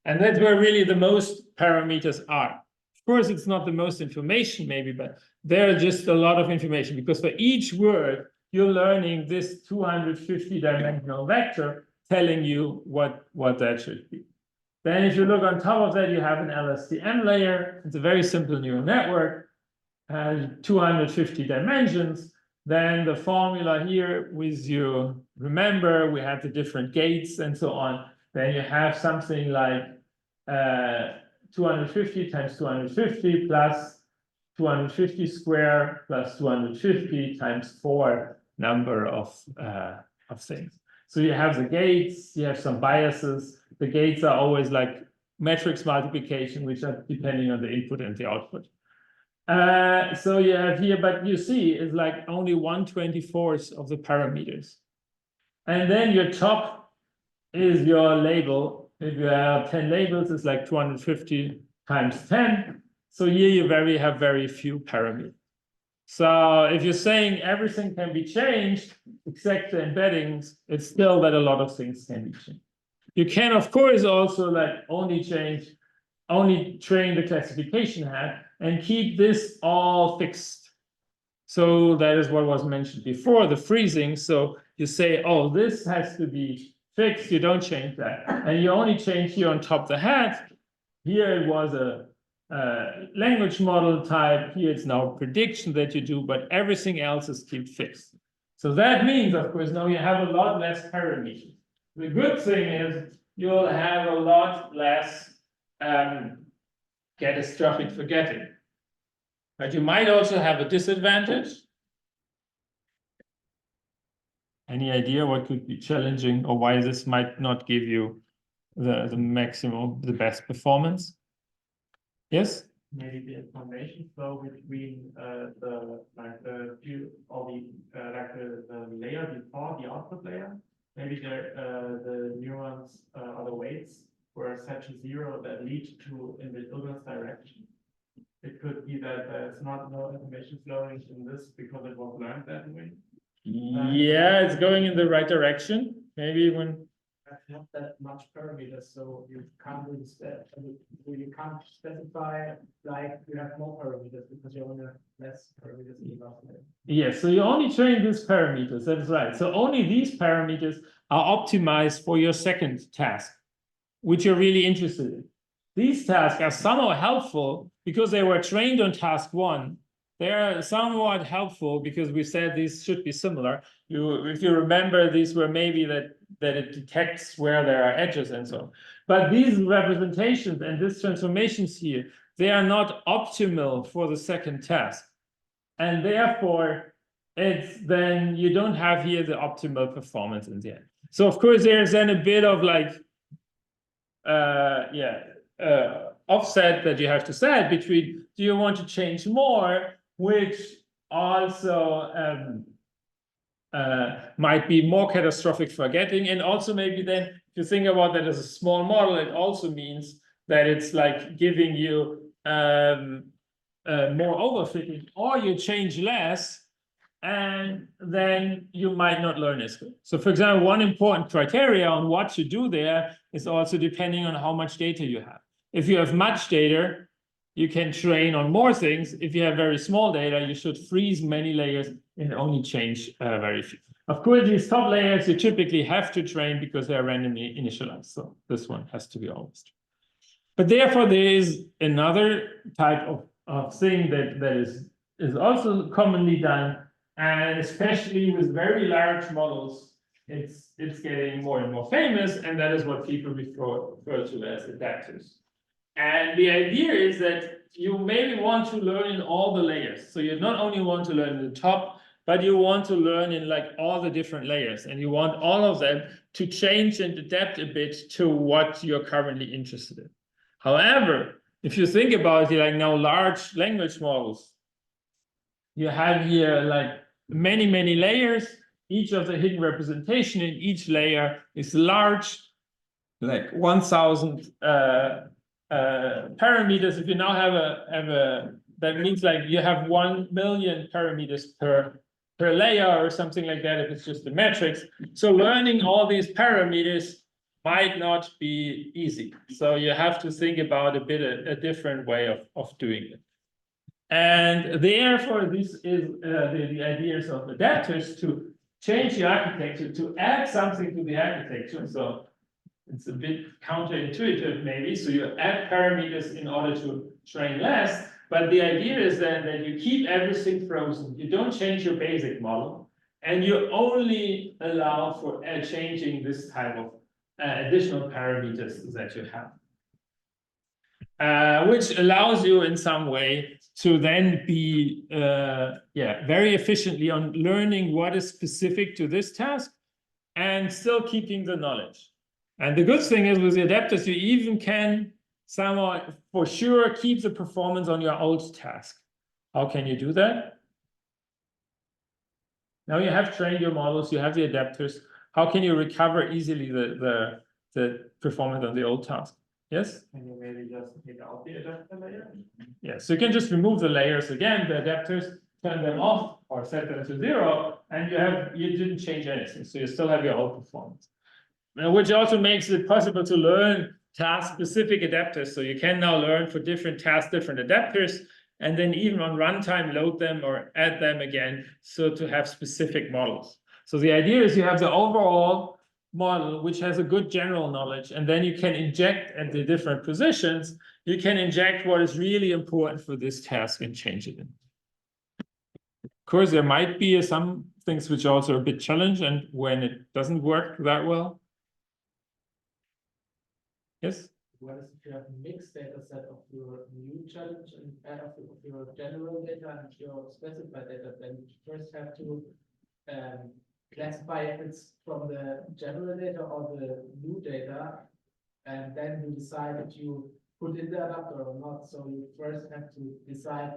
A: And that's where really the most parameters are. Of course, it's not the most information, maybe, but there are just a lot of information, because for each word, you're learning this 250 dimensional vector telling you what that should be. Then if you look on top of that, you have an LSTM layer. It's a very simple neural network, 250 dimensions. Then the formula here with you, remember, we have the different gates and so on. Then you have something like 250 times 250 plus 250 square plus 250 times 4 number of things. So you have the gates, you have some biases. The gates are always like matrix multiplication, which are depending on the input and the output. So you have here, but you see, it's like only 1/24 of the parameters. And then your top is your label. If you have 10 labels, it's like 250 times 10. So here you have very few parameters. So if you're saying everything can be changed, except the embeddings, it's still that a lot of things can be changed. You can, of course, also like only train the classification hat and keep this all fixed. So that is what was mentioned before, the freezing. So you say, oh, this has to be fixed. You don't change that. And you only change here on top the hat. Here it was a language model type. Here it's now prediction that you do, but everything else is kept fixed. So that means, of course, now you have a lot less parameters. The good thing is you'll have a lot less catastrophic forgetting. But you might also have a disadvantage. Any idea what could be challenging, or why this might not give you the maximum, the best performance? Yes?
B: Maybe the information flow between the layer before the output layer. Maybe the neurons or the weights were set to 0 that lead to in the illness direction. It could be that there's no information flowing in this because it was learned that way.
A: Yeah, it's going in the right direction. Maybe when
C: Not that much parameters, so you can't really you can't specify like you have more parameters because you only have less parameters in the last layer.
A: yes, so you only train these parameters. That is right. So only these parameters are optimized for your second task, which you're really interested in. These tasks are somehow helpful because they were trained on task 1. They are somewhat helpful because we said these should be similar. If you remember, these were maybe that it detects where there are edges and so on. But these representations and these transformations here, they are not optimal for the second task. And therefore, then you don't have here the optimal performance in the end. So of course, there's then a bit of like, offset that you have to set between, do you want to change more, which also might be more catastrophic forgetting. And also maybe then, if you think about that as a small model, it also means that it's like giving you more overfitting, or you change less, and then you might not learn as good. So for example, one important criteria on what you do there is also depending on how much data you have. If you have much data, you can train on more things. If you have very small data, you should freeze many layers and only change very few. Of course, these top layers you typically have to train because they're randomly initialized. So this one has to be always true. But therefore, there is another type of thing that is also commonly done, and especially with very large models, it's getting more and more famous, and that is what people refer to as adapters. And the idea is that you maybe want to learn in all the layers. So you not only want to learn in the top, but you want to learn in like all the different layers, and you want all of them to change and adapt a bit to what you're currently interested in. However, if you think about it, like now large language models, you have here like many, many layers. Each of the hidden representation in each layer is large, like 1,000 parameters. If you now have that means like you have 1 million parameters per layer or something like that, if it's just the metrics. So learning all these parameters might not be easy. So you have to think about a different way of doing it. And therefore, this is the ideas of adapters to change the architecture, to add something to the architecture. So it's a bit counterintuitive, maybe. So you add parameters in order to train less. But the idea is then that you keep everything frozen. You don't change your basic model, and you only allow for changing this type of additional parameters that you have. Which allows you in some way to then be very efficiently on learning what is specific to this task and still keeping the knowledge. And the good thing is with the adapters, you even can somehow for sure keep the performance on your old task. How can you do that? Now you have trained your models, you have the adapters. How can you recover easily the performance on the old task? Yes?
B: Can you maybe just take out the adapter layer?
A: Yes, so you can just remove the layers again, the adapters, turn them off or set them to 0, and you didn't change anything. So you still have your old performance. Which also makes it possible to learn task-specific adapters. So you can now learn for different tasks, different adapters, and then even on runtime, load them or add them again, so to have specific models. So the idea is you have the overall model, which has a good general knowledge, and then you can inject at the different positions, you can inject what is really important for this task and change it in. Of course, there might be some things which are also a bit challenging, and when it doesn't work that well. Yes?
C: What is if you have a mixed data set of your new challenge and of your general data and your specified data, then you first have to classify if it's from the general data or the new data, and then you decide if you put in the adapter or not. So you first have to decide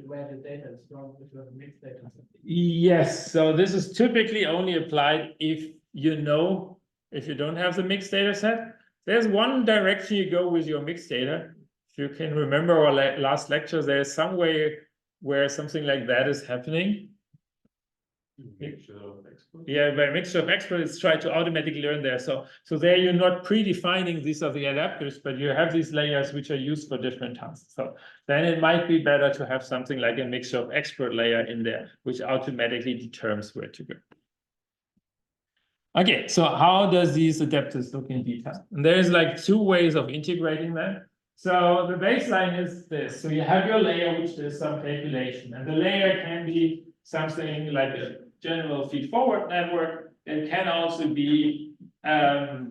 C: where the data is from if you have a mixed data set.
A: Yes, so this is typically only applied if you don't have the mixed data set. There's one direction you go with your mixed data. If you can remember our last lecture, there's some way where something like that is happening.
B: Mixture of experts.
A: Yeah, by mixture of experts, try to automatically learn there. So there you're not predefining these are the adapters, but you have these layers which are used for different tasks. So then it might be better to have something like a mixture of expert layer in there, which automatically determines where to go. Okay, so how does these adapters look in detail? And there's like 2 ways of integrating them. So the baseline is this. So you have your layer, which does some calculation, and the layer can be something like a general feed-forward network. It can also be a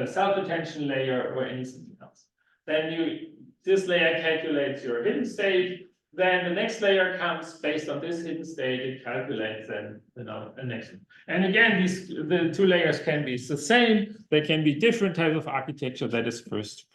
A: self-attention layer or anything else. Then this layer calculates your hidden state. Then the next layer comes based on this hidden state. It calculates then the next one. And again, the 2 layers can be the same. They can be different types of architecture. That is first.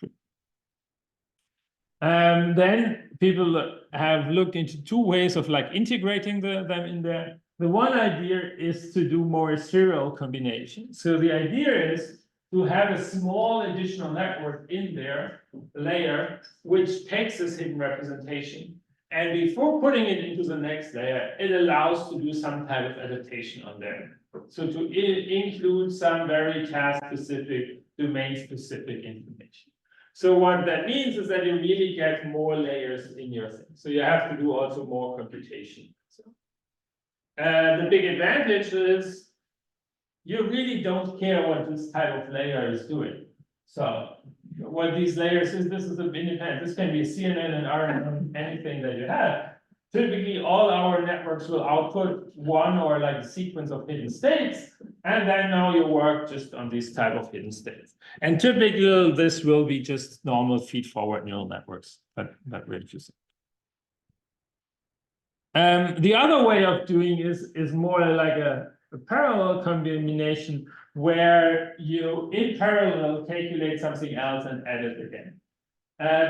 A: Then people have looked into 2 ways of like integrating them in there. the one idea is to do more serial combinations. So the idea is to have a small additional network in there, layer, which takes this hidden representation. And before putting it into the next layer, it allows to do some type of adaptation on there. So to include some very task-specific, domain-specific information. So what that means is that you really get more layers in your thing. So you have to do also more computation. So, the big advantage is you really don't care what this type of layer is doing. So what these layers is, this is independent. This can be CNN and RNN, anything that you have. Typically, all our networks will output one or like a sequence of hidden states, and then now you work just on these type of hidden states. And typically, this will be just normal feed-forward neural networks that we're using. The other way of doing is more like a parallel combination where you in parallel calculate something else and add it again.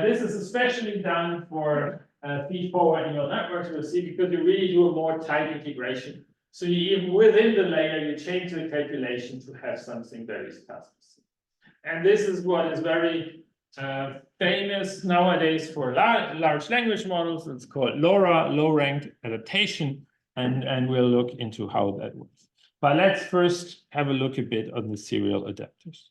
A: This is especially done for feed-forward neural networks, we'll see, because you really do a more tight integration. So you even within the layer, you change the calculation to have something very specific. And this is what is very famous nowadays for large language models. It's called LoRA, low-ranked adaptation, and we'll look into how that works. But let's first have a look a bit on the serial adapters.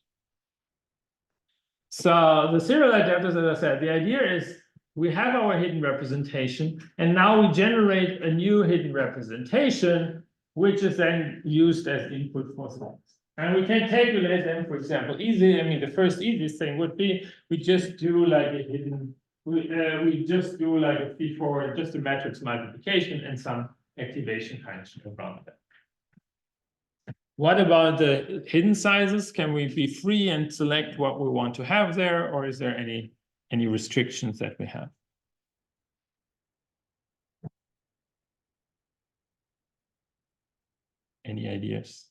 A: So the serial adapters, as I said, the idea is we have our hidden representation, and now we generate a new hidden representation, which is then used as input for things. And we can calculate them, for example, easy. I mean, the first easiest thing would be we just do like a hidden, we just do like a feed-forward, just a matrix multiplication and some activation function around that. What about the hidden sizes? Can we be free and select what we want to have there, or is there any restrictions that we have? Any ideas?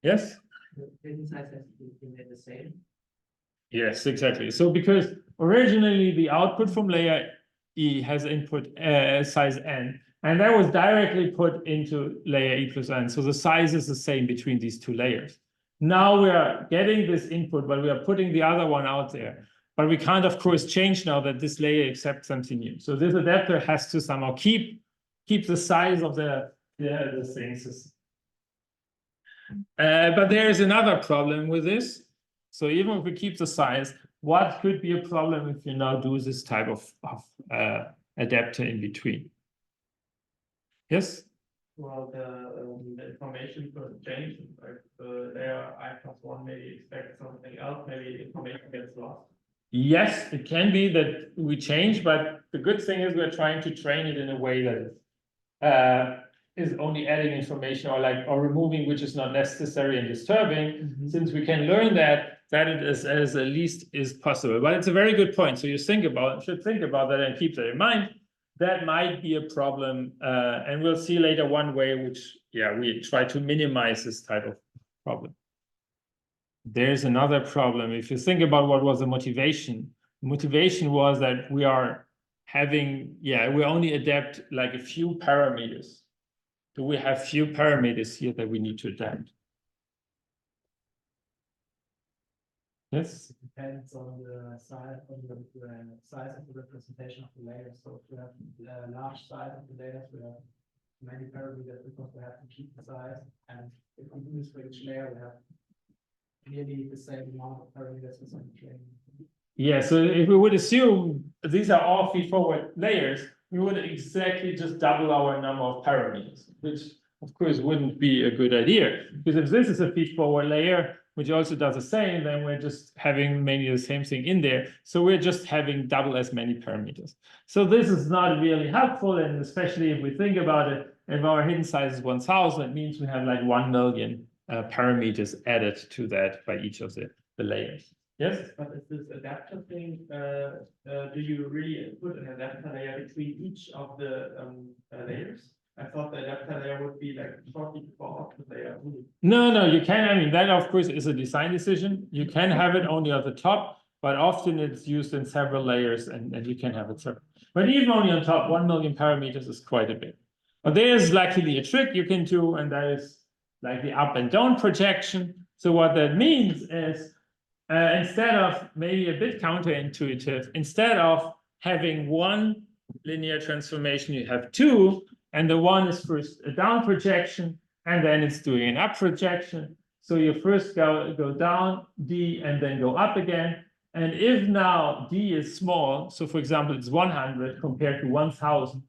A: Yes?
D: The hidden size has to be made the same.
A: Yes, exactly. So because originally the output from layer E has input size n, and that was directly put into layer E plus n. So the size is the same between these two layers. Now we are getting this input, but we are putting the other one out there. But we can't, of course, change now that this layer accepts something new. So this adapter has to somehow keep the size of the things. But there is another problem with this. So even if we keep the size, what could be a problem if you now do this type of adapter in between? Yes?
B: Well, the information could change. Like the layer I plus one maybe expect something else. Maybe information gets lost.
A: Yes, it can be that we change, but the good thing is we're trying to train it in a way that is only adding information or removing which is not necessary and disturbing. Since we can learn that it is as least is possible. But it's a very good point. So you should think about that and keep that in mind. That might be a problem, and we'll see later one way which, we try to minimize this type of problem. There's another problem. If you think about what was the motivation was that we are having, we only adapt like a few parameters. Do we have few parameters here that we need to adapt? Yes?
C: It depends on the size of the representation of the layers. So if you have a large size of the layers, we have many parameters because we have to keep the size. And if we do this for each layer, we have nearly the same amount of parameters as on the training.
A: Yeah, so if we would assume these are all feed-forward layers, we would exactly just double our number of parameters, which of course wouldn't be a good idea. Because if this is a feed-forward layer, which also does the same, then we're just having mainly the same thing in there. So we're just having double as many parameters. So this is not really helpful, and especially if we think about it, if our hidden size is 1000, it means we have like 1 million parameters added to that by each of the layers. Yes?
B: But is this adapter thing, do you really put an adapter layer between each of the layers? I thought the adapter layer would be like shortly before the layer.
A: No, you can. I mean, that of course is a design decision. You can have it only at the top, but often it's used in several layers, and you can have it separate. But even only on top, 1 million parameters is quite a bit. But there's luckily a trick you can do, and that is like the up and down projection. So what that means is instead of maybe a bit counterintuitive, instead of having one linear transformation, you have two, and the one is first a down projection, and then it's doing an up projection. So you first go down D and then go up again. And if now D is small, so for example, it's 100 compared to 1000,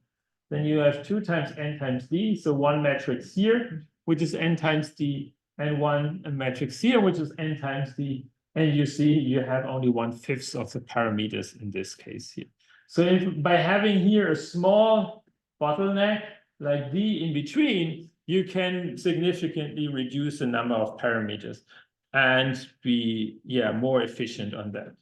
A: then you have 2 times n times D. So one matrix here, which is n times D, and one matrix here, which is n times D. And you see you have only 1/5 of the parameters in this case here. So if by having here a small bottleneck like D in between, you can significantly reduce the number of parameters and be more efficient on that.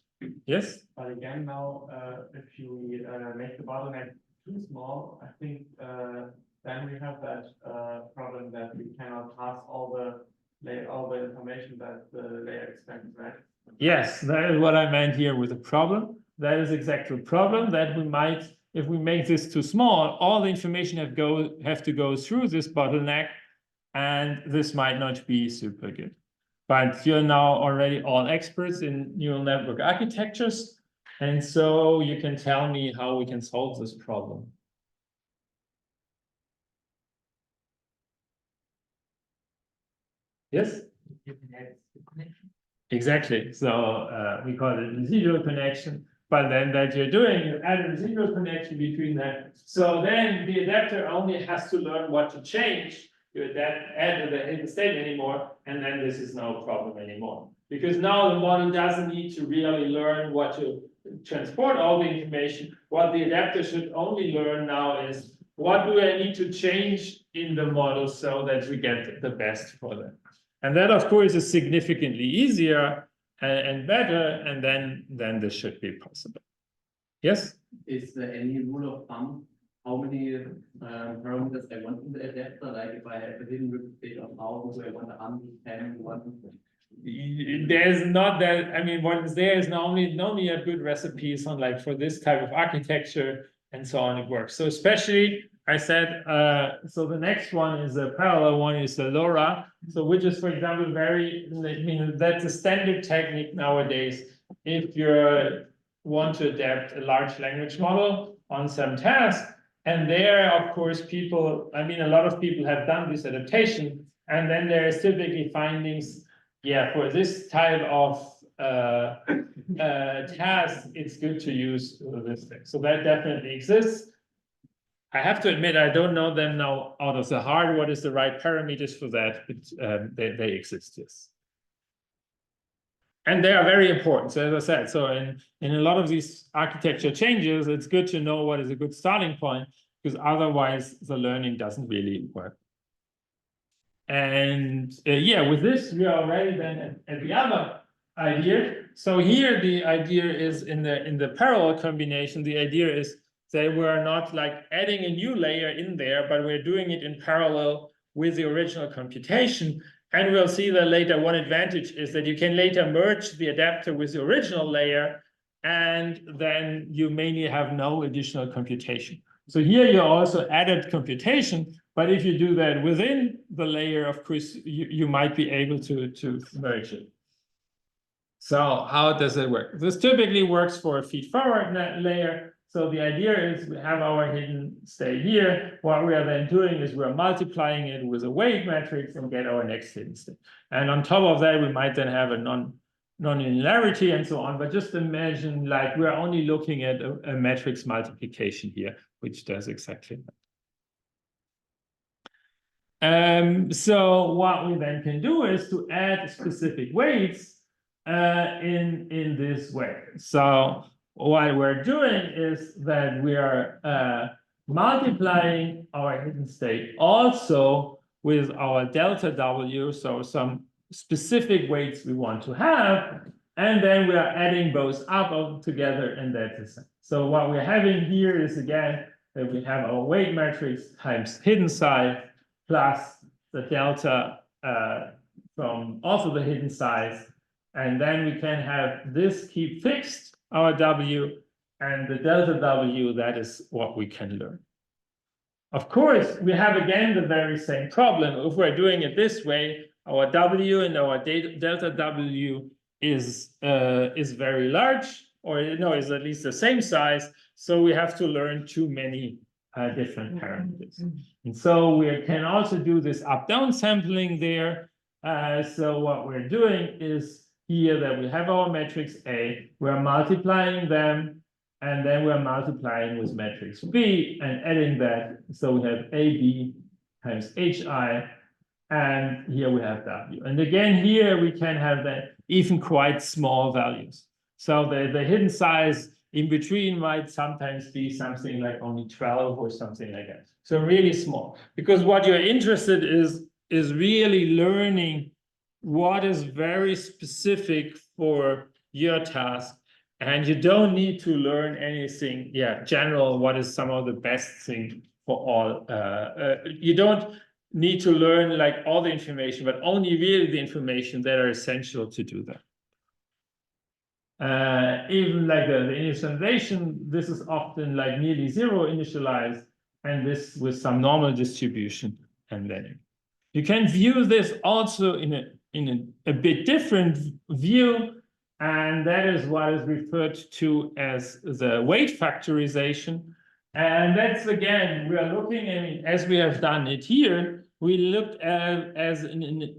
A: Yes?
B: But again, now, if you make the bottleneck too small, I think then we have that problem that we cannot pass all the information that the layer expects, right?
A: Yes, that is what I meant here with the problem. That is exactly the problem, that we might, if we make this too small, all the information have to go through this bottleneck, and this might not be super good. But you're now already all experts in neural network architectures, and so you can tell me how we can solve this problem. Yes?
D: You can add the connection.
A: Exactly. So we call it a residual connection. But then that you're doing, you add a residual connection between them. So then the adapter only has to learn what to change. You add the hidden state anymore, and then this is no problem anymore. Because now the model doesn't need to really learn what to transport all the information. What the adapter should only learn now is what do I need to change in the model so that we get the best for them. And that, of course, is significantly easier and better, and then this should be possible. Yes?
E: Is there any rule of thumb how many parameters I want in the adapter? Like if I have a hidden state of 1000, so I want 110, 1.
A: There's not that, I mean, what is there is normally a good recipes on like for this type of architecture and so on, it works. So especially I said, so the next one is a parallel one is the LoRa. So which is, for example, that's a standard technique nowadays. If you want to adapt a large language model on some task, and there, of course, a lot of people have done this adaptation, and then there is typically findings, for this type of task, it's good to use this thing. So that definitely exists. I have to admit, I don't know them now out of the heart, what is the right parameters for that, but they exist, yes. And they are very important. So as I said, so in a lot of these architecture changes, it's good to know what is a good starting point, because otherwise the learning doesn't really work. And with this, we are already then at the other idea. So here the idea is in the parallel combination, the idea is that we're not like adding a new layer in there, but we're doing it in parallel with the original computation. And we'll see that later. One advantage is that you can later merge the adapter with the original layer, and then you mainly have no additional computation. So here you also added computation, but if you do that within the layer, of course, you might be able to merge it. So how does it work? This typically works for a feed-forward layer. So the idea is we have our hidden state here. What we are then doing is we're multiplying it with a weight matrix and get our next hidden state. And on top of that, we might then have a non-linearity and so on. But just imagine like we're only looking at a matrix multiplication here, which does exactly that. So what we then can do is to add specific weights in this way. So what we're doing is that we are multiplying our hidden state also with our delta W, so some specific weights we want to have, and then we are adding both up together, and that's it. So what we're having here is again that we have our weight matrix times hidden size plus the delta from also the hidden size, and then we can have this keep fixed, our W, and the delta W, that is what we can learn. Of course, we have again the very same problem. If we're doing it this way, our W and our delta W is very large, or no, is at least the same size. So we have to learn too many different parameters. And so we can also do this up-down sampling there. So what we're doing is here that we have our matrix A, we're multiplying them, and then we're multiplying with matrix B and adding that. So we have AB times HI, and here we have W. And again, here we can have that even quite small values. So the hidden size in between might sometimes be something like only 12 or something like that. So really small, because what you're interested is really learning what is very specific for your task. And you don't need to learn anything, general, what is some of the best thing for all. You don't need to learn like all the information, but only really the information that are essential to do that. Even like the initialization, this is often like nearly zero initialized, and this with some normal distribution. And then you can view this also in a bit different view, and that is what is referred to as the weight factorization. And that's again, we are looking at, as we have done it here, we looked at as an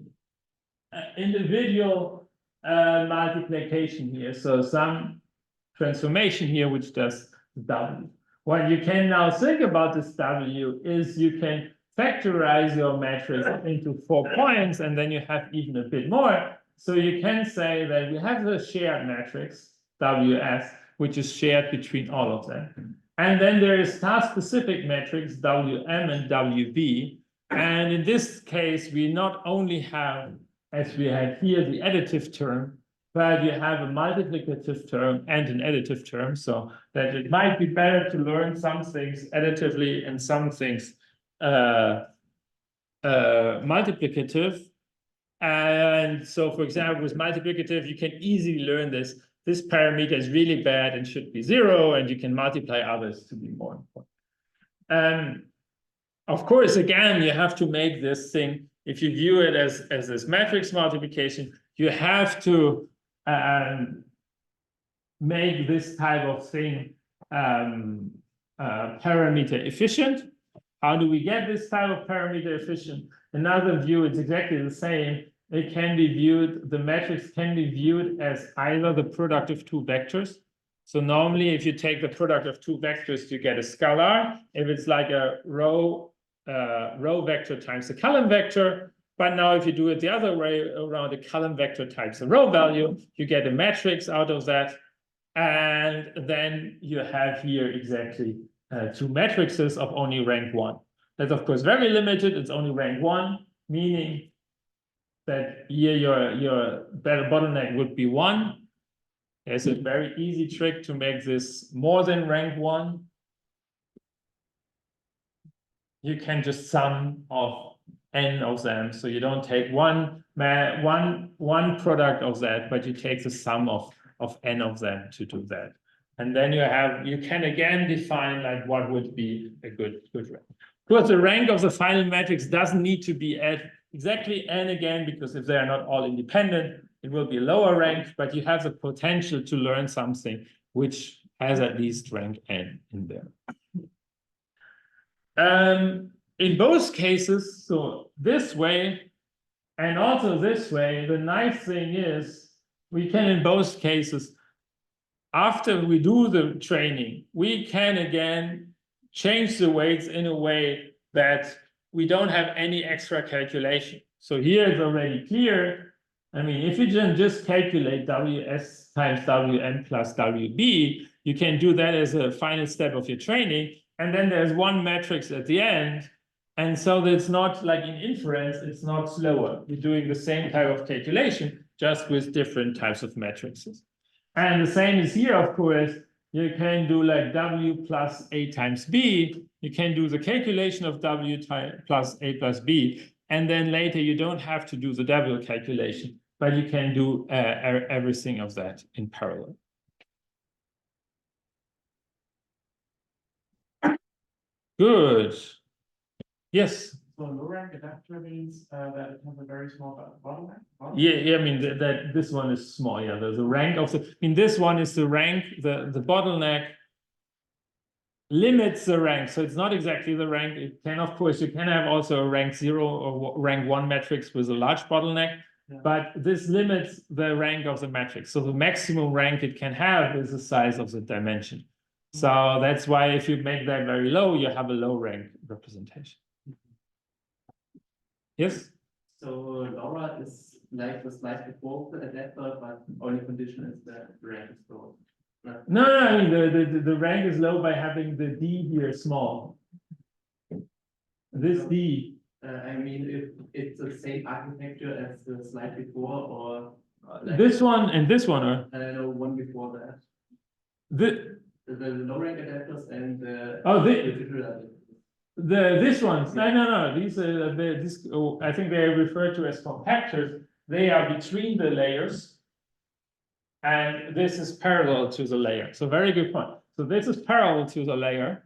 A: individual multiplication here. So some transformation here, which does W. What you can now think about this W is you can factorize your matrix into 4 points, and then you have even a bit more. So you can say that we have a shared matrix, WS, which is shared between all of them. And then there is task-specific matrix, WM and WB. And in this case, we not only have, as we had here, the additive term, but you have a multiplicative term and an additive term. So that it might be better to learn some things additively and some things multiplicative. And so, for example, with multiplicative, you can easily learn this. This parameter is really bad and should be 0, and you can multiply others to be more important. Of course, again, you have to make this thing, if you view it as this matrix multiplication, you have to make this type of thing parameter efficient. How do we get this type of parameter efficient? Another view, it's exactly the same. It can be viewed, the matrix can be viewed as either the product of 2 vectors. So normally, if you take the product of 2 vectors, you get a scalar. If it's like a row vector times a column vector. But now if you do it the other way around, a column vector times a row value, you get a matrix out of that. And then you have here exactly 2 matrices of only rank 1. That's of course very limited. It's only rank 1, meaning that here your better bottleneck would be 1. There's a very easy trick to make this more than rank 1. You can just sum of n of them. So you don't take one product of that, but you take the sum of n of them to do that. And then you can again define like what would be a good rank. Of course, the rank of the final matrix doesn't need to be at exactly n again, because if they are not all independent, it will be a lower rank, but you have the potential to learn something which has at least rank n in there. In both cases, so this way and also this way, the nice thing is we can in both cases, after we do the training, we can again change the weights in a way that we don't have any extra calculation. So here it's already clear. I mean, if you just calculate WS times WN plus WB, you can do that as a final step of your training. And then there's one matrix at the end. And so it's not like in inference, it's not slower. You're doing the same type of calculation, just with different types of matrices. And the same is here, of course. You can do like W plus A times B. You can do the calculation of W plus A plus B. And then later you don't have to do the W calculation, but you can do everything of that in parallel. Good. Yes.
B: So low rank adapter means that it has a very small bottleneck?
A: Yeah, I mean, that this one is small, yeah, the rank of the, I mean, this one is the rank, the bottleneck limits the rank, so it's not exactly the rank. It can, of course, you can have also a rank 0 or rank 1 matrix with a large bottleneck, but this limits the rank of the matrix. So the maximum rank it can have is the size of the dimension. So that's why if you make that very low, you have a low rank representation. Yes?
E: So LoRa is like the slide before the adapter, but only condition is that rank is low.
A: No, I mean the rank is low by having the D here small. This D.
E: I mean, if it's the same architecture as the slide before, or like,
A: This one and this one, or
E: I don't know, one before that. The low rank adapters and the
A: this ones. No. These I think they are referred to as compactors. They are between the layers, and this is parallel to the layer. So very good point. So this is parallel to the layer.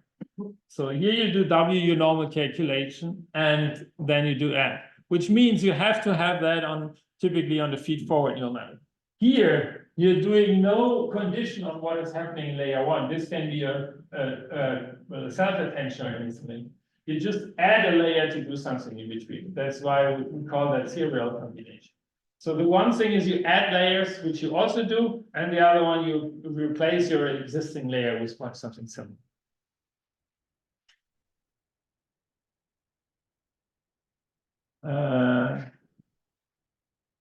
A: So here you do W normal calculation, and then you do N, which means you have to have that on typically on the feed forward neural network. Here, you're doing no condition on what is happening in layer 1. This can be a self-attention or anything. You just add a layer to do something in between. That's why we call that serial combination. So the one thing is you add layers, which you also do, and the other one you replace your existing layer with something similar.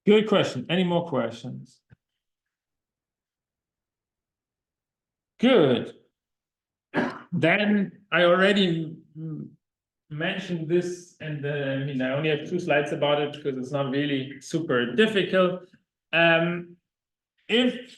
A: Good question. Any more questions? Good. Then I already mentioned this, and I mean, I only have 2 slides about it because it's not really super difficult. If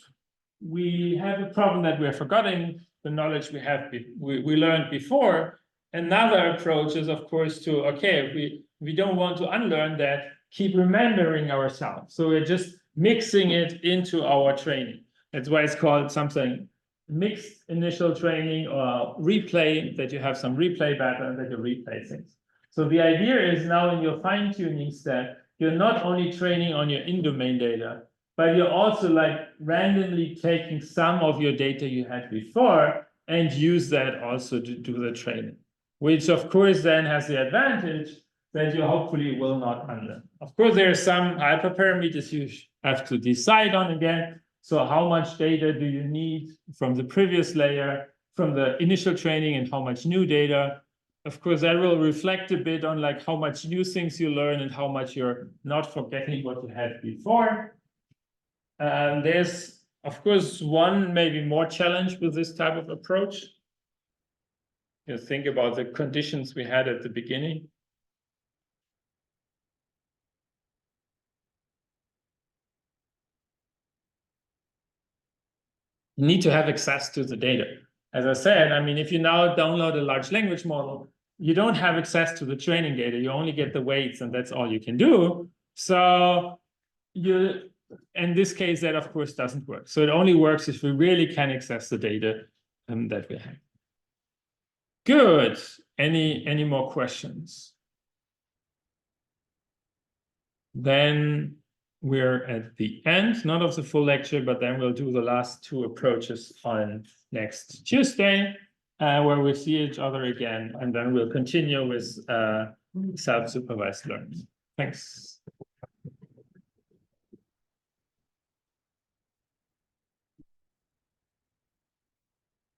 A: we have a problem that we're forgetting the knowledge we learned before, another approach is, of course, to, okay, if we don't want to unlearn that, keep remembering ourselves. So we're just mixing it into our training. That's why it's called something mixed initial training or replay, that you have some replay pattern that you replay things. So the idea is now in your fine-tuning step, you're not only training on your in-domain data, but you're also like randomly taking some of your data you had before and use that also to do the training, which of course then has the advantage that you hopefully will not unlearn. Of course, there are some hyperparameters you have to decide on again. So how much data do you need from the previous layer, from the initial training, and how much new data? Of course, that will reflect a bit on like how much new things you learn and how much you're not forgetting what you had before. There's, of course, one maybe more challenge with this type of approach. You think about the conditions we had at the beginning. You need to have access to the data. As I said, I mean, if you now download a large language model, you don't have access to the training data. You only get the weights, and that's all you can do. So in this case, that of course doesn't work. So it only works if we really can access the data that we have. Good. Any more questions? Then we're at the end, not of the full lecture, but then we'll do the last 2 approaches on next Tuesday, where we see each other again, and then we'll continue with self-supervised learning. Thanks.